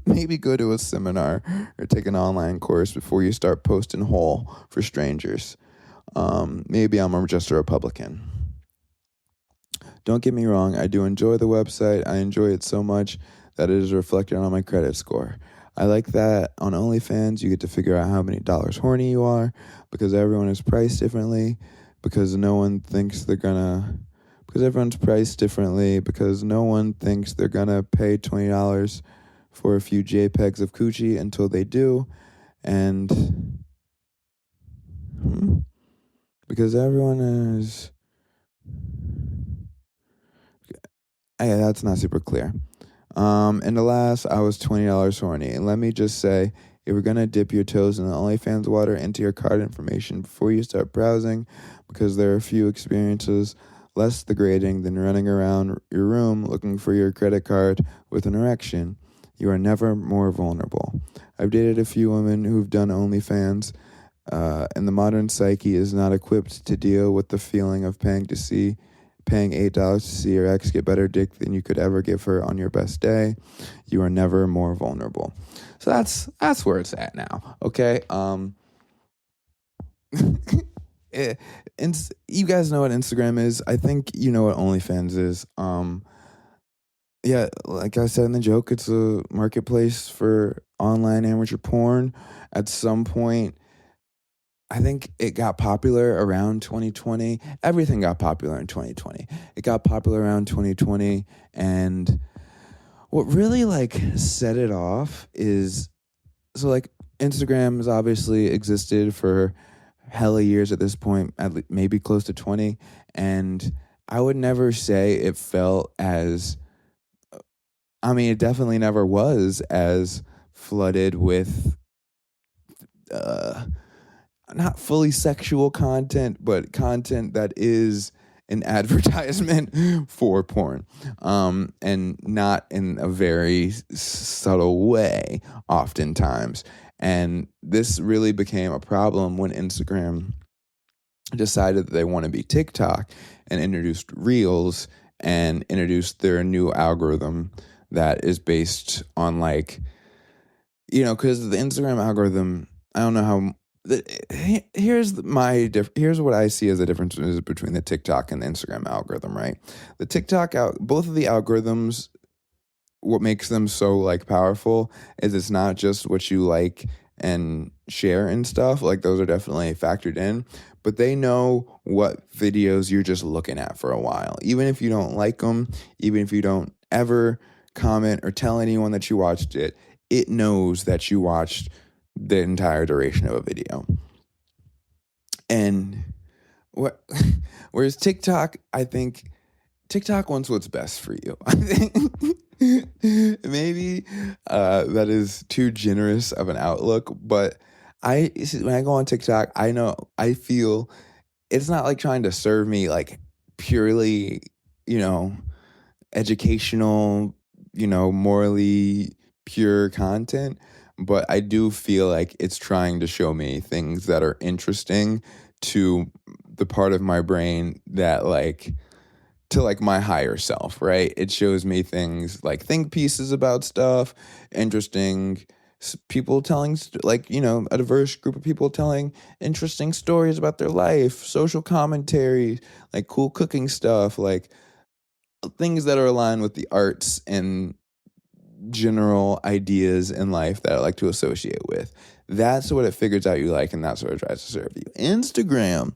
maybe go to a seminar or take an online course before you start posting whole for strangers. Maybe I'm just a Republican. Don't get me wrong, I do enjoy the website. I enjoy it so much that it is reflected on my credit score. I like that on OnlyFans you get to figure out how many dollars horny you are, because everyone is priced differently, because everyone's priced differently, because no one thinks they're gonna pay $20 for a few JPEGs of coochie until they do, and because everyone is... Yeah, that's not super clear. And alas, I was $20 horny. And let me just say, if you're going to dip your toes in the OnlyFans water, enter your card information before you start browsing, because there are few experiences less degrading than running around your room looking for your credit card with an erection. You are never more vulnerable. I've dated a few women who've done OnlyFans, and the modern psyche is not equipped to deal with the feeling of paying $8 to see your ex get better dick than you could ever give her on your best day. You are never more vulnerable. So that's where it's at now. Okay. You guys know what Instagram is. I think you know what OnlyFans is. Yeah, like I said in the joke, it's a marketplace for online amateur porn. At some point, I think it got popular around 2020. Everything got popular in 2020. It got popular around 2020. And what really set it off is, so Instagram has obviously existed for hella years at this point, maybe close to 20. And I would never say it felt as, it definitely never was as flooded with, not fully sexual content, but content that is an advertisement for porn, and not in a very subtle way oftentimes. And this really became a problem when Instagram decided that they want to be TikTok and introduced Reels and introduced their new algorithm that is based on because the Instagram algorithm, I don't know how here's what I see as the differences between the TikTok and the Instagram algorithm, right? The both of the algorithms, what makes them so like powerful is it's not just what you like and share and stuff. Like those are definitely factored in, but they know what videos you're just looking at for a while. Even if you don't like them, even if you don't ever comment or tell anyone that you watched it, it knows that you watched the entire duration of a video. And what whereas TikTok, I think TikTok wants what's best for you. I think maybe that is too generous of an outlook, but when I go on TikTok, I feel it's not like trying to serve me like purely, educational, morally pure content, but I do feel like it's trying to show me things that are interesting to the part of my brain that to my higher self, right? It shows me things like think pieces about stuff, interesting people telling, a diverse group of people telling interesting stories about their life, social commentary, like cool cooking stuff, like things that are aligned with the arts and general ideas in life that I like to associate with. That's what it figures out you like, and that's what it tries to serve you. Instagram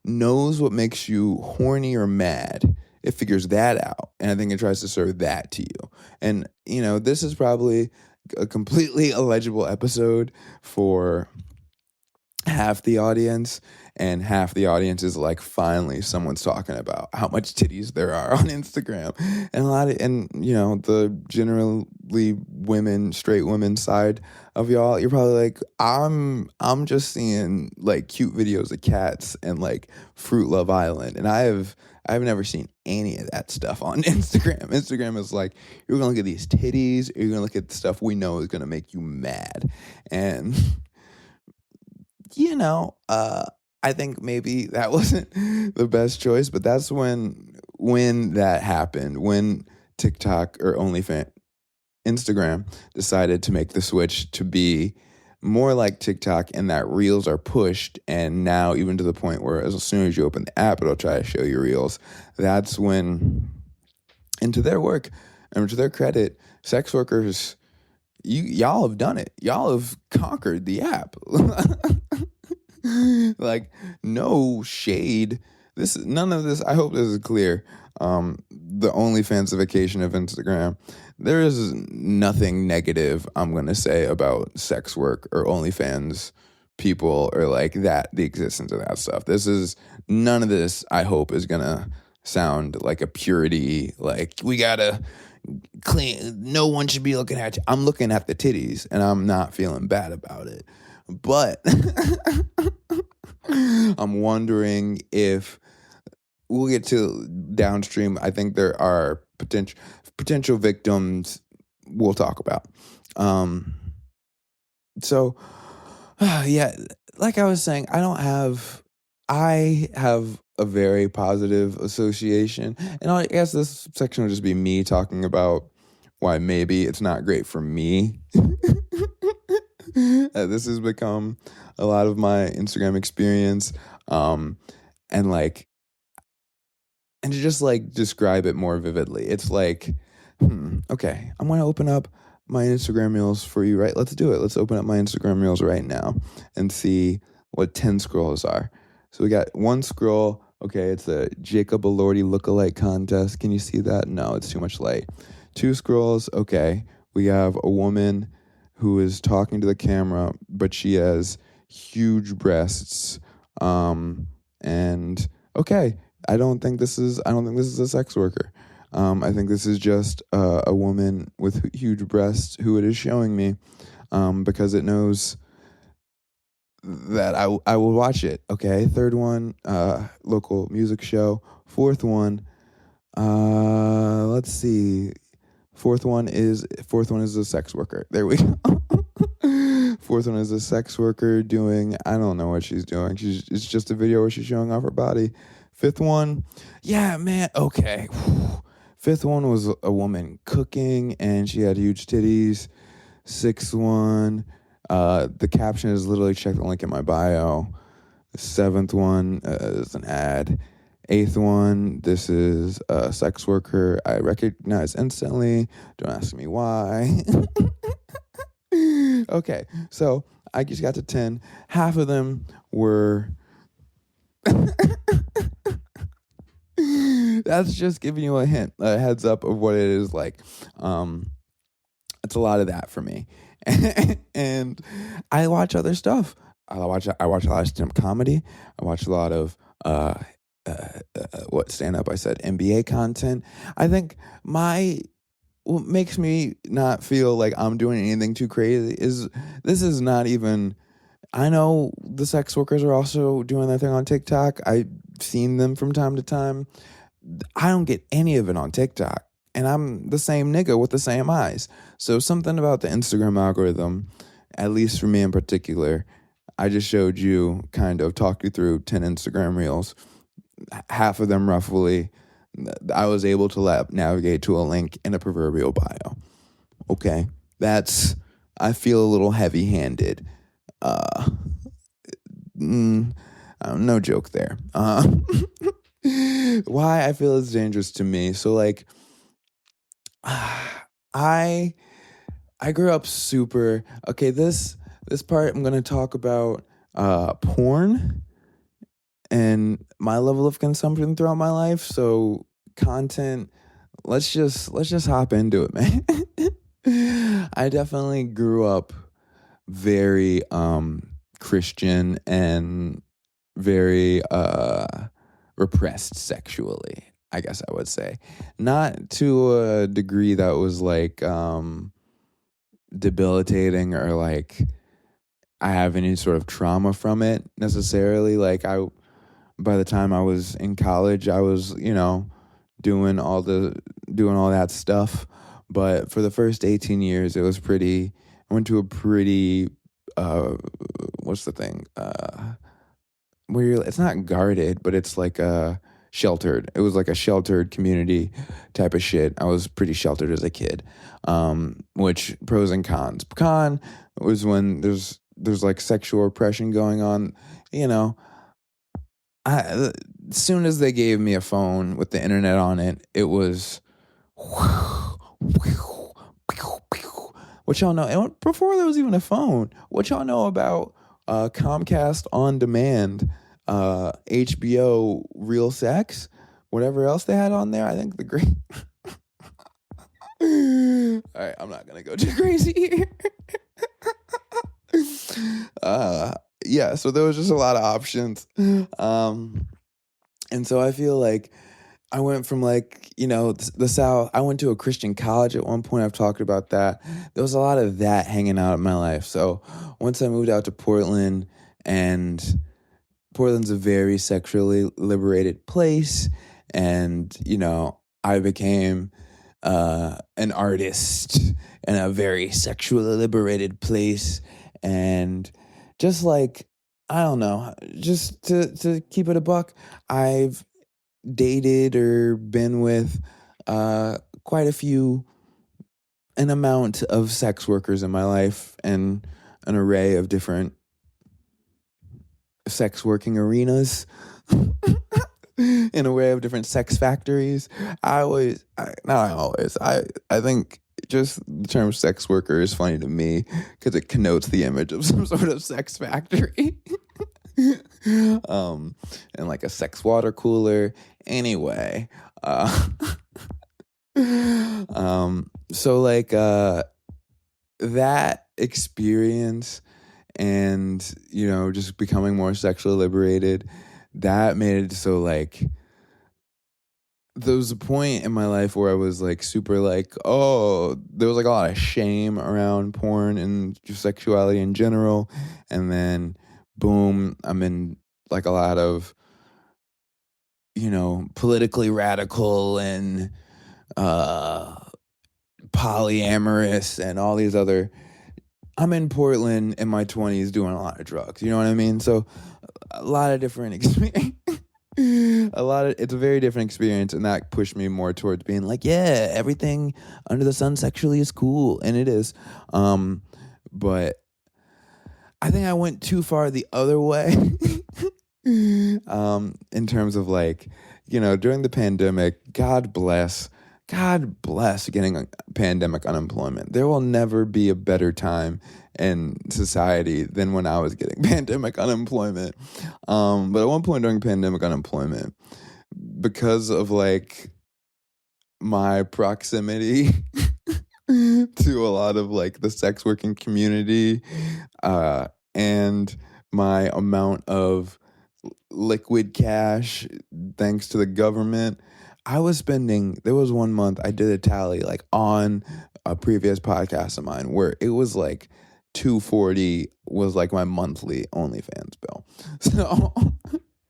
knows what makes you horny or mad. It figures that out, and I think it tries to serve that to you. And, this is probably a completely illegible episode for half the audience, and half the audience is like, finally someone's talking about how much titties there are on Instagram. And the generally straight women side of y'all, you're probably like, I'm just seeing like cute videos of cats and like Fruit Love Island, and I've never seen any of that stuff on Instagram. Instagram is like, you're gonna look at these titties, you're gonna look at the stuff we know is gonna make you mad. And I think maybe that wasn't the best choice, but that's when that happened, when TikTok or Instagram decided to make the switch to be more like TikTok, and that reels are pushed, and now even to the point where as soon as you open the app, it'll try to show you reels. That's when, and to their work, and to their credit, sex workers, y'all have done it. Y'all have conquered the app. Like, no shade. None of this, I hope this is clear. The Onlyfansification of Instagram. There is nothing negative I'm going to say about sex work or OnlyFans people or like that, the existence of that stuff. None of this, I hope, is going to sound like a purity, like we got to clean, no one should be looking at you. I'm looking at the titties and I'm not feeling bad about it. But I'm wondering if we'll get to downstream. I think there are potential victims we'll talk about. So, yeah, like I was saying, I have a very positive association. And I guess this section will just be me talking about why maybe it's not great for me. This has become a lot of my Instagram experience. And to just like describe it more vividly, it's like, okay, I'm going to open up my Instagram Reels for you, right? Let's do it. Let's open up my Instagram Reels right now and see what 10 scrolls are. So we got one scroll. Okay, it's a Jacob Elordi lookalike contest. Can you see that? No, it's too much light. 2 scrolls. Okay, we have a woman who is talking to the camera, but she has huge breasts. And okay, I don't think this is a sex worker. I think this is just a woman with huge breasts who it is showing me, because it knows that I will watch it. Okay, 3rd one, local music show. 4th one, let's see. 4th one is a sex worker. There we go. 4th one is a sex worker doing, I don't know what she's doing. It's just a video where she's showing off her body. 5th one, yeah, man, okay. 5th one was a woman cooking and she had huge titties. 6th one, The caption is literally check the link in my bio. The 7th one is an ad. 8th one, this is a sex worker I recognize instantly. Don't ask me why. Okay, so I just got to 10. Half of them were... That's just giving you a heads up of what it is like. It's a lot of that for me. And I watch other stuff. I watch a lot of stand-up comedy. I watch a lot of what stand-up I said, NBA content. I think what makes me not feel like I'm doing anything too crazy is this is not even... I know the sex workers are also doing their thing on TikTok. I've seen them from time to time. I don't get any of it on TikTok. And I'm the same nigga with the same eyes. So something about the Instagram algorithm, at least for me in particular, I just showed you, kind of talked you through 10 Instagram reels. Half of them roughly, I was able to navigate to a link in a proverbial bio. Okay, I feel a little heavy-handed. No joke there. Why I feel it's dangerous to me. So like, I grew up super... Okay, this part I'm gonna talk about porn and my level of consumption throughout my life. So content, let's just hop into it, man. I definitely grew up very Christian and very repressed sexually, I guess I would say. Not to a degree that was like debilitating or like I have any sort of trauma from it necessarily. Like by the time I was in college, I was, doing all that stuff. But for the first 18 years, it was I went to a pretty, what's the thing? Where it's not guarded, but it's like sheltered. It was like a sheltered community type of shit. I was pretty sheltered as a kid, which pros and cons. Con was when there's like sexual repression going on. As soon as they gave me a phone with the internet on it, it was what y'all know. And before there was even a phone, what y'all know about Comcast On Demand, HBO Real Sex, whatever else they had on there? I think the great... All right, I'm not going to go too crazy here. Yeah, so there was just a lot of options. And so I feel like I went from like, the South. I went to a Christian college at one point. I've talked about that. There was a lot of that hanging out in my life. So once I moved out to Portland, and Portland's a very sexually liberated place, and, I became an artist in a very sexually liberated place. And just like, I don't know, just to keep it a buck, I've dated or been with quite an amount of sex workers in my life, and an array of different sex working arenas. In a way of different sex factories. I think just the term sex worker is funny to me because it connotes the image of some sort of sex factory. And like a sex water cooler. Anyway, so like that experience and, just becoming more sexually liberated, that made it so like there was a point in my life where I was like super like, there was like a lot of shame around porn and just sexuality in general. And then boom, I'm in like a lot of, politically radical and polyamorous and all these other... I'm in Portland in my 20s doing a lot of drugs. You know what I mean? So a lot of different experience. It's a very different experience, and that pushed me more towards being like, yeah, everything under the sun sexually is cool, and it is. But I think I went too far the other way. In terms of like, during the pandemic, God bless getting pandemic unemployment. There will never be a better time in society than when I was getting pandemic unemployment. But at one point during pandemic unemployment, because of like my proximity to a lot of like the sex working community, and my amount of liquid cash thanks to the government, there was one month I did a tally like on a previous podcast of mine where it was like 240 was like my monthly OnlyFans bill. So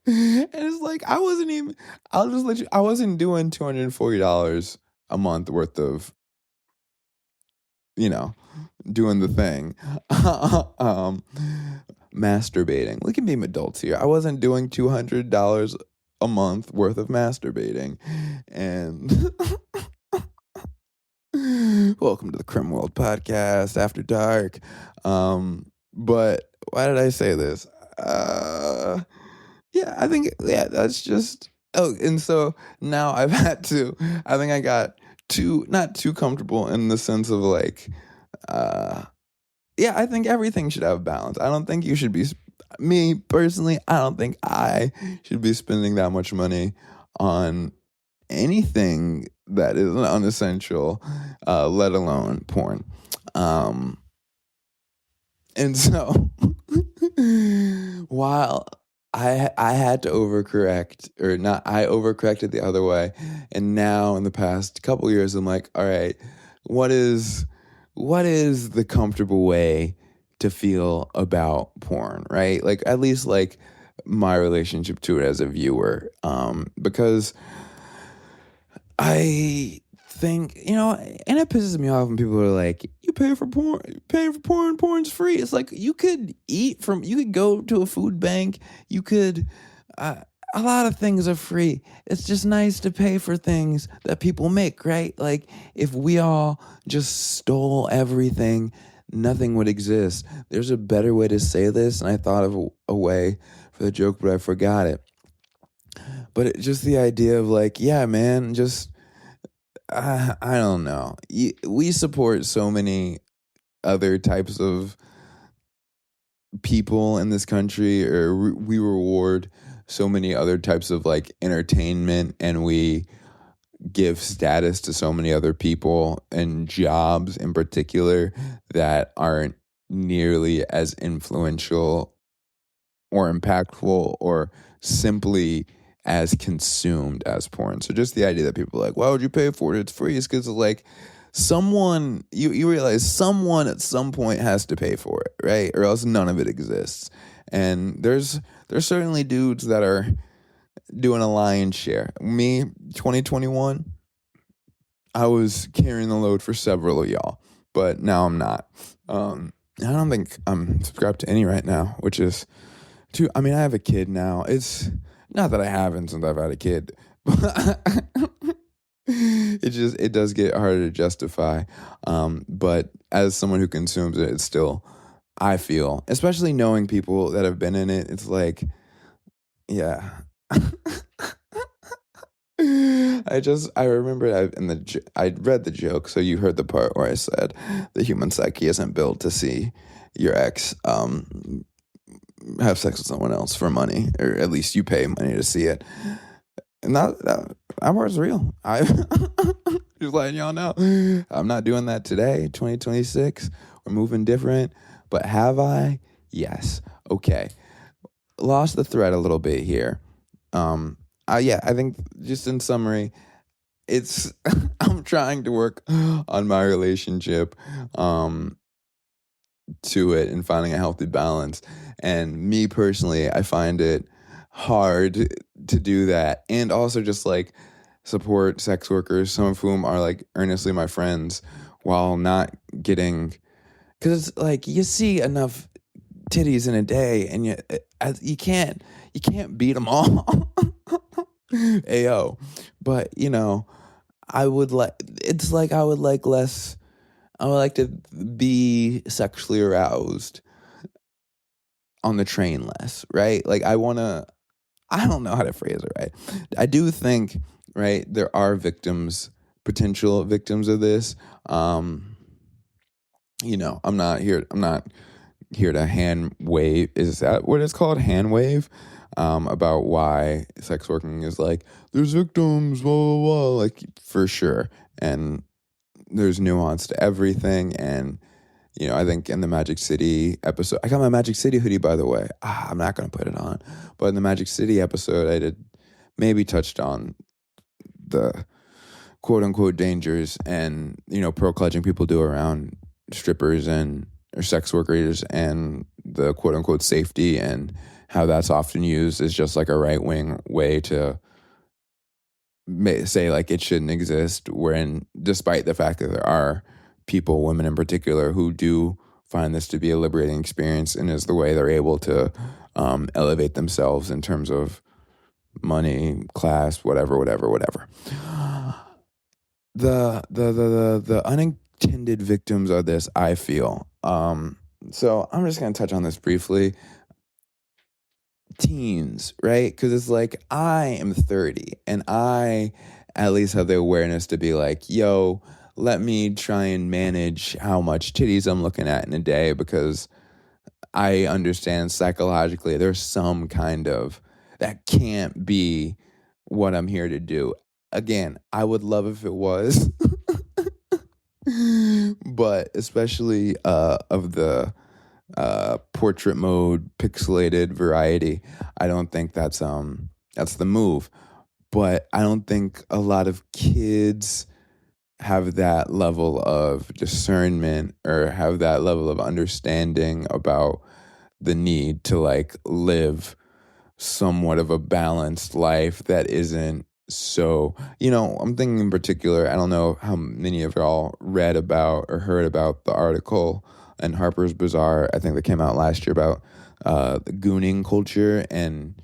and it's like I wasn't doing $240 a month worth of, doing the thing. Masturbating. We can be adults here. I wasn't doing $200 a month worth of masturbating. And welcome to the Creme World podcast after dark. But why did I say this? That's just, and so now I think I got not too comfortable in the sense of like, I think everything should have balance. I don't think you should be, me personally, I don't think I should be spending that much money on anything that is unessential, let alone porn. And so while I had to overcorrect, or not, I overcorrected the other way. And now in the past couple years, I'm like, all right, what is the comfortable way to feel about porn, right? Like, at least like my relationship to it as a viewer. Because I think, and it pisses me off when people are like, you pay for porn, porn's free. It's like, you could go to a food bank, a lot of things are free. It's just nice to pay for things that people make, right? Like, if we all just stole everything, nothing would exist. There's a better way to say this, and I thought of a way for the joke, but I forgot it. But just the idea of like, yeah, man, just, I don't know. We support so many other types of people in this country, or we reward so many other types of like entertainment, and we give status to so many other people and jobs in particular that aren't nearly as influential or impactful or simply as consumed as porn. So just the idea that people are like, why would you pay for it? It's free. It's because like someone, you realize someone at some point has to pay for it, right? Or else none of it exists. And there's certainly dudes that are doing a lion's share. Me, 2021, I was carrying the load for several of y'all, but now I'm not. I don't think I'm subscribed to any right now, which is I have a kid now. It's not that I haven't since I've had a kid, but it does get harder to justify. But as someone who consumes it, it's still, I feel, especially knowing people that have been in it, it's like, yeah. I remember I read the joke, so you heard the part where I said the human psyche isn't built to see your ex have sex with someone else for money, or at least you pay money to see it. And that part's real. I just letting y'all know, I'm not doing that today. 2026, we're moving different. But have I? Yes. Okay. Lost the thread a little bit here. I think just in summary, it's I'm trying to work on my relationship to it and finding a healthy balance. And me personally, I find it hard to do that, and also just like support sex workers, some of whom are like earnestly my friends, while not getting, because it's like you see enough titties in a day, and you can't beat them all. Ayo. But I would like to be sexually aroused on the train less, right? Like I don't know how to phrase it right. I do think, right, there are potential victims of this. I'm not here to hand wave. Is that what it's called? Hand wave? About why sex working is like, there's victims, blah, blah, blah, like for sure. And there's nuance to everything. And, I think in the Magic City episode, I got my Magic City hoodie, by the way. I'm not going to put it on. But in the Magic City episode, I did maybe touched on the quote unquote dangers and, pearl clutching people do around strippers or sex workers and the quote unquote safety and how that's often used as just like a right wing way to say like it shouldn't exist, when despite the fact that there are people, women in particular, who do find this to be a liberating experience and is the way they're able to elevate themselves in terms of money, class, whatever. The unintended victims of this, I feel. So I'm just going to touch on this briefly. Teens, right? Because it's like, I am 30 and I at least have the awareness to be like, yo, let me try and manage how much titties I'm looking at in a day, because I understand psychologically there's some kind of, that can't be what I'm here to do. Again, I would love if it was, but especially of the portrait mode, pixelated variety, I don't think that's the move. But I don't think a lot of kids have that level of discernment or have that level of understanding about the need to like live somewhat of a balanced life that isn't so, I'm thinking in particular, I don't know how many of y'all read about or heard about the article in Harper's Bazaar, I think that came out last year, about the gooning culture and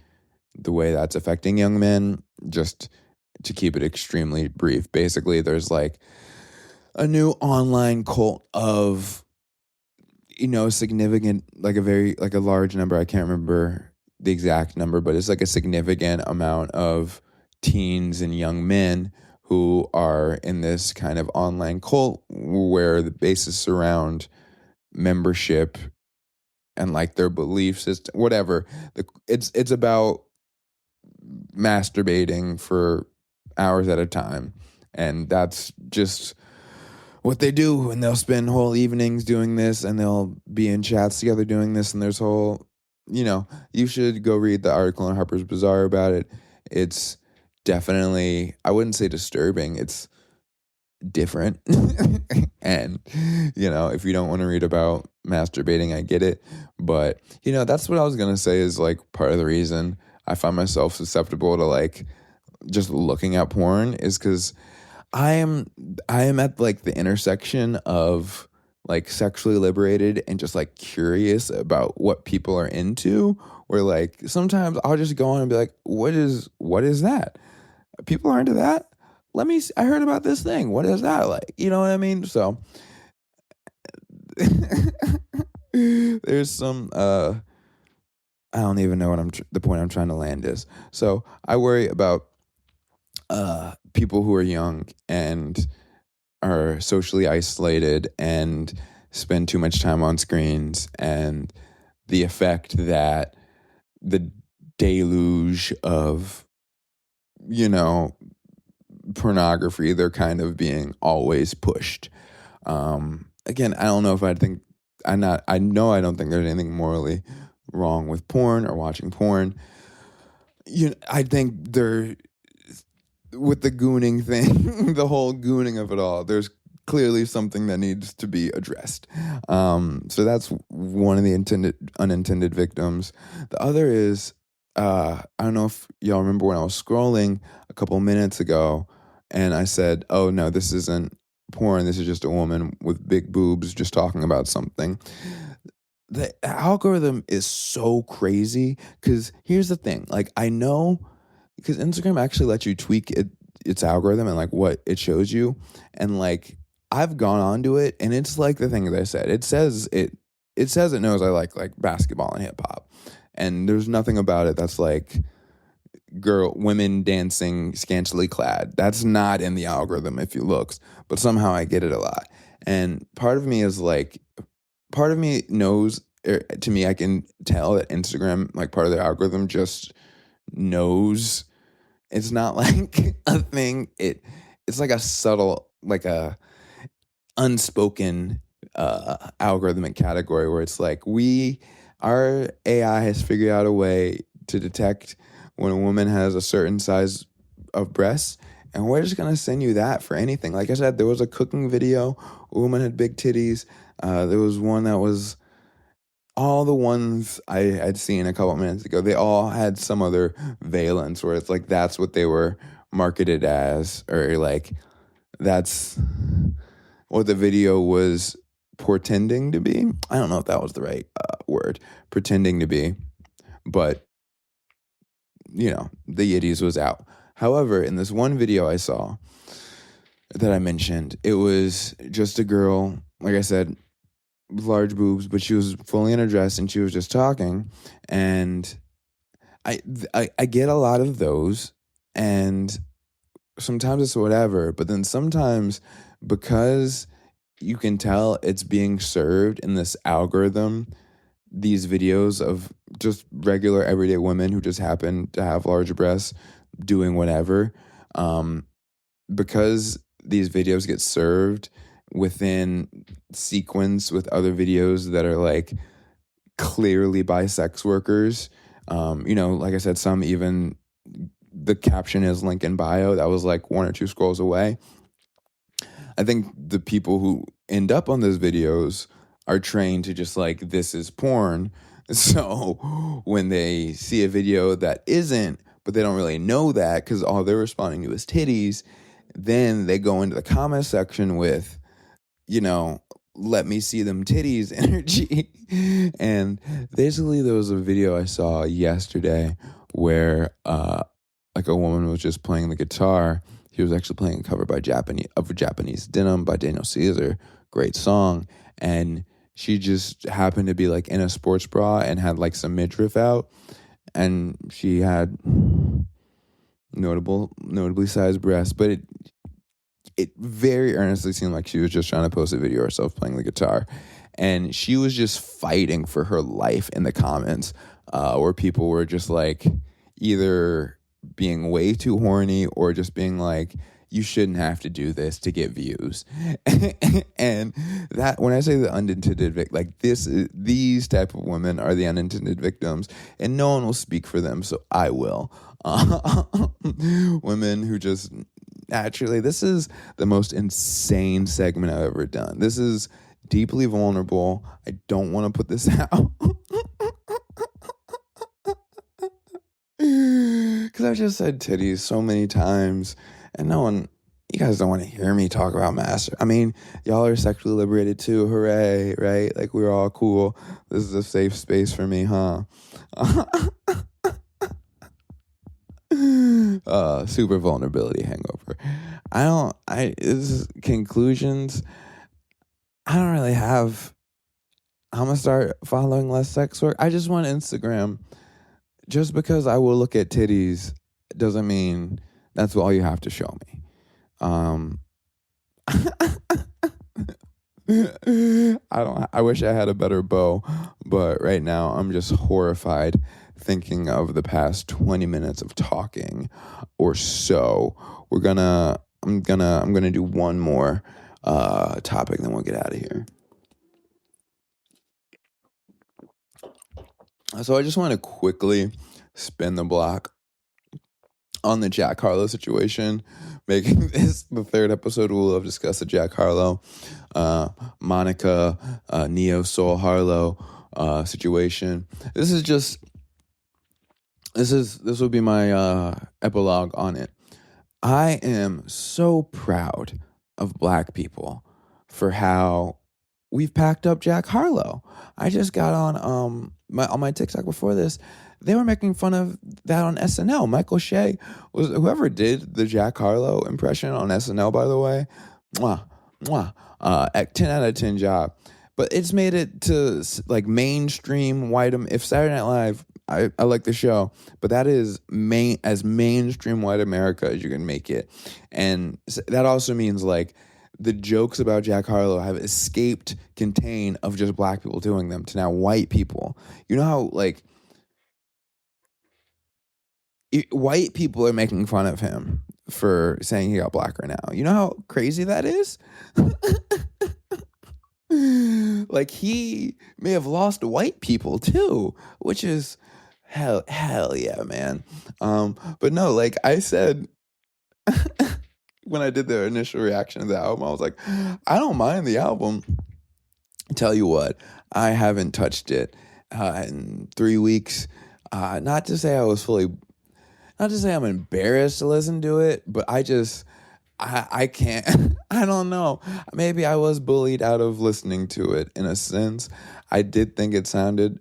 the way that's affecting young men. Just to keep it extremely brief, basically there's like a new online cult of, significant, like a large number, I can't remember the exact number, but it's like a significant amount of teens and young men who are in this kind of online cult where the basis around membership and like their belief system, whatever. It's about masturbating for hours at a time, and that's just what they do. And they'll spend whole evenings doing this, and they'll be in chats together doing this. And there's whole, you should go read the article in Harper's Bazaar about it. It's definitely, I wouldn't say disturbing. It's different. And, if you don't want to read about masturbating, I get it. But, that's what I was going to say is like part of the reason I find myself susceptible to like just looking at porn is because I am at like the intersection of like sexually liberated and just like curious about what people are into, where like sometimes I'll just go on and be like, what is that? People are into that? I heard about this thing. What is that like? You know what I mean? So there's some I don't even know what the point I'm trying to land is. So I worry about people who are young and are socially isolated and spend too much time on screens, and the effect that the deluge of, pornography they're kind of being always pushed. Again, I don't know if I think I know I don't think there's anything morally wrong with porn or watching porn. I think with the gooning thing, the whole gooning of it all, there's clearly something that needs to be addressed. So that's one of the unintended victims. The other is, I don't know if y'all remember when I was scrolling a couple minutes ago and I said, oh no, this isn't porn. This is just a woman with big boobs just talking about something. The algorithm is so crazy because here's the thing. Like, I know because Instagram actually lets you tweak its algorithm and like what it shows you. And like, I've gone onto it and it's like the thing that I said. It says it it says it knows I like basketball and hip hop, and there's nothing about it that's like women dancing scantily clad. That's not in the algorithm if you look, but somehow I get it a lot. And part of me is like, part of me knows, to me, I can tell that Instagram, like part of their algorithm, just knows. It's not like a thing. It's like a subtle, like a unspoken algorithmic category where it's like our AI has figured out a way to detect when a woman has a certain size of breasts, and we're just gonna send you that for anything. Like I said, there was a cooking video, a woman had big titties. There was one that was, all the ones I had seen a couple minutes ago, they all had some other valence where it's like that's what they were marketed as, or like that's what the video was portending to be. I don't know if that was the right word, pretending to be, but the Yiddies was out. However, in this one video I saw that I mentioned, it was just a girl, like I said, large boobs, but she was fully in a dress and she was just talking. And I get a lot of those, and sometimes it's whatever, but then sometimes, because you can tell it's being served in this algorithm, these videos of just regular everyday women who just happen to have large breasts doing whatever, because these videos get served within sequence with other videos that are like clearly by sex workers. Like I said, some even the caption is link in bio. That was like one or two scrolls away. I think the people who end up on those videos are trained to just like, this is porn. So when they see a video that isn't, but they don't really know that because all they're responding to is titties, then they go into the comment section with, let me see them titties energy. And basically there was a video I saw yesterday where like a woman was just playing the guitar. He was actually playing a cover of Japanese Denim by Daniel Caesar. Great song. And she just happened to be like in a sports bra and had like some midriff out. And she had notably sized breasts. But it very earnestly seemed like she was just trying to post a video of herself playing the guitar. And she was just fighting for her life in the comments, where people were just like either being way too horny or just being like, you shouldn't have to do this to get views. And that, when I say the unintended like these type of women are the unintended victims, and no one will speak for them, so I will. Women who just naturally, this is the most insane segment I've ever done. This is deeply vulnerable. I don't want to put this out. Because I've just said titties so many times, and you guys don't want to hear me talk about I mean, y'all are sexually liberated too, hooray, right? Like, we're all cool. This is a safe space for me, huh? Super vulnerability hangover. Conclusions, I don't really have. I'm gonna start following less sex work. I just want Instagram. Just because I will look at titties doesn't mean that's all you have to show me. I wish I had a better bow, but right now I'm just horrified thinking of the past 20 minutes of talking or so. I'm gonna do one more topic, then we'll get out of here. So I just want to quickly spin the block on the Jack Harlow situation, making this the third episode we'll have discussed the Jack Harlow, Monica, Neo Soul Harlow situation. This will be my epilogue on it. I am so proud of Black people for how we've packed up Jack Harlow. I just got on my TikTok before this. They were making fun of that on SNL. Michael Shea was whoever did the Jack Harlow impression on SNL, by the way. Mwah, mwah. 10 out of 10 job. but it's made it to like mainstream white. If Saturday Night Live, I like the show, but that is as mainstream white America as you can make it, and that also means like the jokes about Jack Harlow have escaped contain of just black people doing them to now white people. You know how like white people are making fun of him for saying he got black right now. You know how crazy that is? Like he may have lost white people too, which is hell yeah, man. But no, like I said when I did the initial reaction to the album, I was like, I don't mind the album. Tell you what, I haven't touched it in 3 weeks. Not to say I'm embarrassed to listen to it, but I can't. I don't know. Maybe I was bullied out of listening to it in a sense. I did think it sounded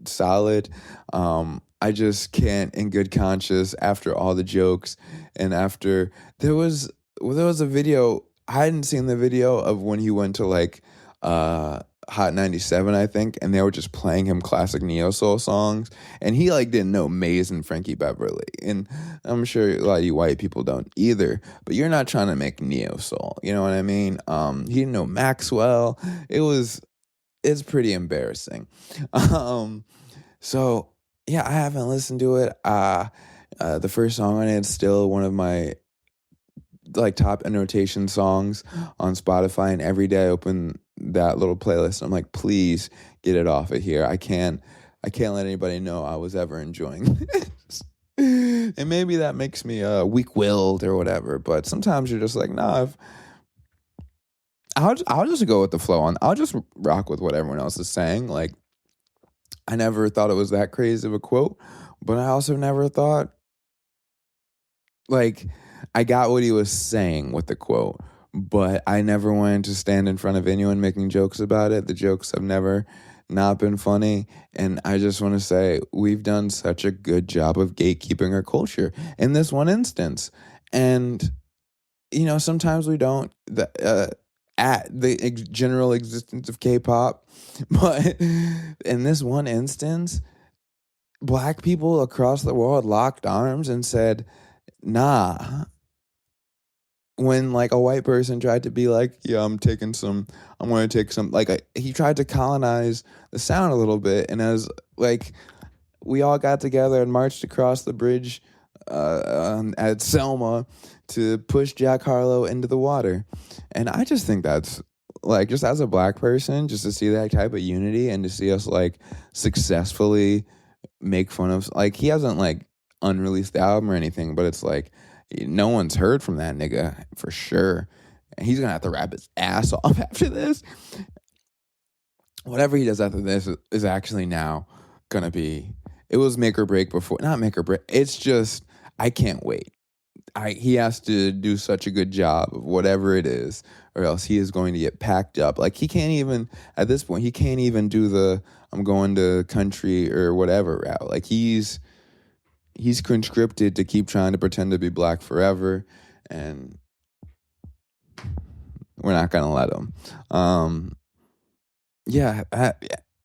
solid. I just can't, in good conscience, after all the jokes and after there was a video. I hadn't seen the video of when he went to like Hot 97, I think, and they were just playing him classic neo soul songs, and he like didn't know Maze and Frankie Beverly, and I'm sure a lot of you white people don't either. But you're not trying to make neo soul, you know what I mean? He didn't know Maxwell. It's pretty embarrassing. So yeah, I haven't listened to it. The first song on it is still one of my like top annotation songs on Spotify, and every day I open that little playlist, I'm like, please get it off of here. I can't let anybody know I was ever enjoying this. And maybe that makes me weak-willed or whatever, but sometimes you're just like, nah, I'll just go with the flow I'll just rock with what everyone else is saying. Like, I never thought it was that crazy of a quote, but I also never thought, like, I got what he was saying with the quote, but I never wanted to stand in front of anyone making jokes about it. The jokes have never not been funny, and I just want to say we've done such a good job of gatekeeping our culture in this one instance. And, you know, sometimes we don't, at the general existence of K-pop, but in this one instance, black people across the world locked arms and said, nah. When like a white person tried to be like, yeah, I'm going to take some, like he tried to colonize the sound a little bit. And as like, we all got together and marched across the bridge at Selma to push Jack Harlow into the water. And I just think that's like, just as a black person, just to see that type of unity and to see us like successfully make fun of, like, he hasn't like unreleased the album or anything, but it's like, no one's heard from that nigga for sure. And he's going to have to rap his ass off after this. Whatever he does after this is actually now going to be, it was make or break before, not make or break. It's just, I can't wait. He has to do such a good job of whatever it is, or else he is going to get packed up. Like, he can't even, at this point, he can't even do the, I'm going to country or whatever route. Like, he's conscripted to keep trying to pretend to be black forever, and we're not going to let him.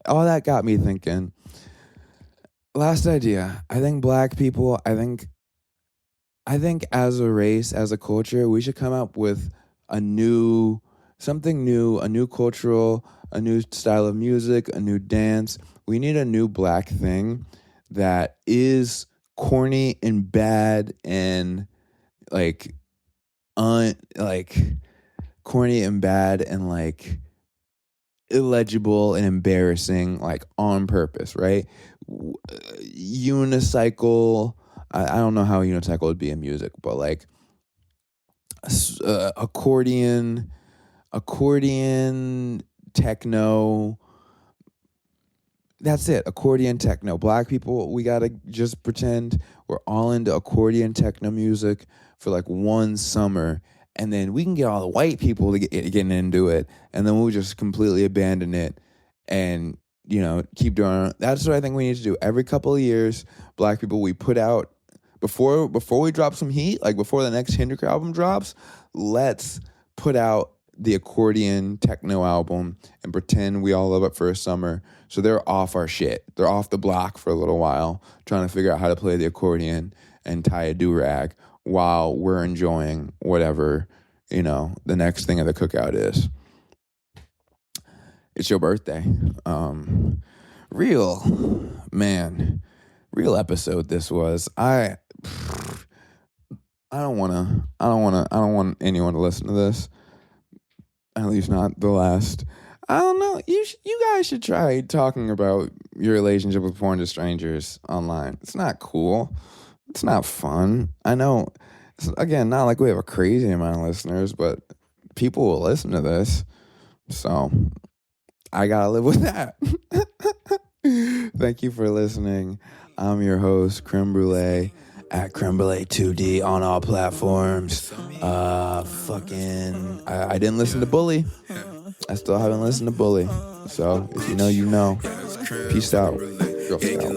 All that got me thinking. Last idea. I think black people, I think as a race, as a culture, we should come up with something new, a new cultural, a new style of music, a new dance. We need a new black thing that is corny and bad and corny and bad and like illegible and embarrassing, like on purpose, right? Unicycle. I don't know how unicycle would be in music, but like accordion, techno. That's it. Accordion techno. Black people, we gotta just pretend we're all into accordion techno music for like one summer, and then we can get all the white people to getting into it, and then we'll just completely abandon it and, keep doing it. That's what I think we need to do. Every couple of years, black people, we put out, before we drop some heat, like before the next Hendrix album drops, let's put out the accordion techno album and pretend we all love it for a summer. So they're off our shit. They're off the block for a little while, trying to figure out how to play the accordion and tie a do-rag while we're enjoying whatever, the next thing of the cookout is. It's your birthday. Real episode this was. I don't want anyone to listen to this. At least not the last. I don't know. You guys should try talking about your relationship with porn to strangers online. It's not cool. It's not fun. I know. Again, not like we have a crazy amount of listeners, but people will listen to this. So I gotta live with that. Thank you for listening. I'm your host, Creme Brulee, at Creme Brulee 2D on all platforms. I didn't listen to Bully. I still haven't listened to Bully. So if you know, you know. Peace out. Girl Scout.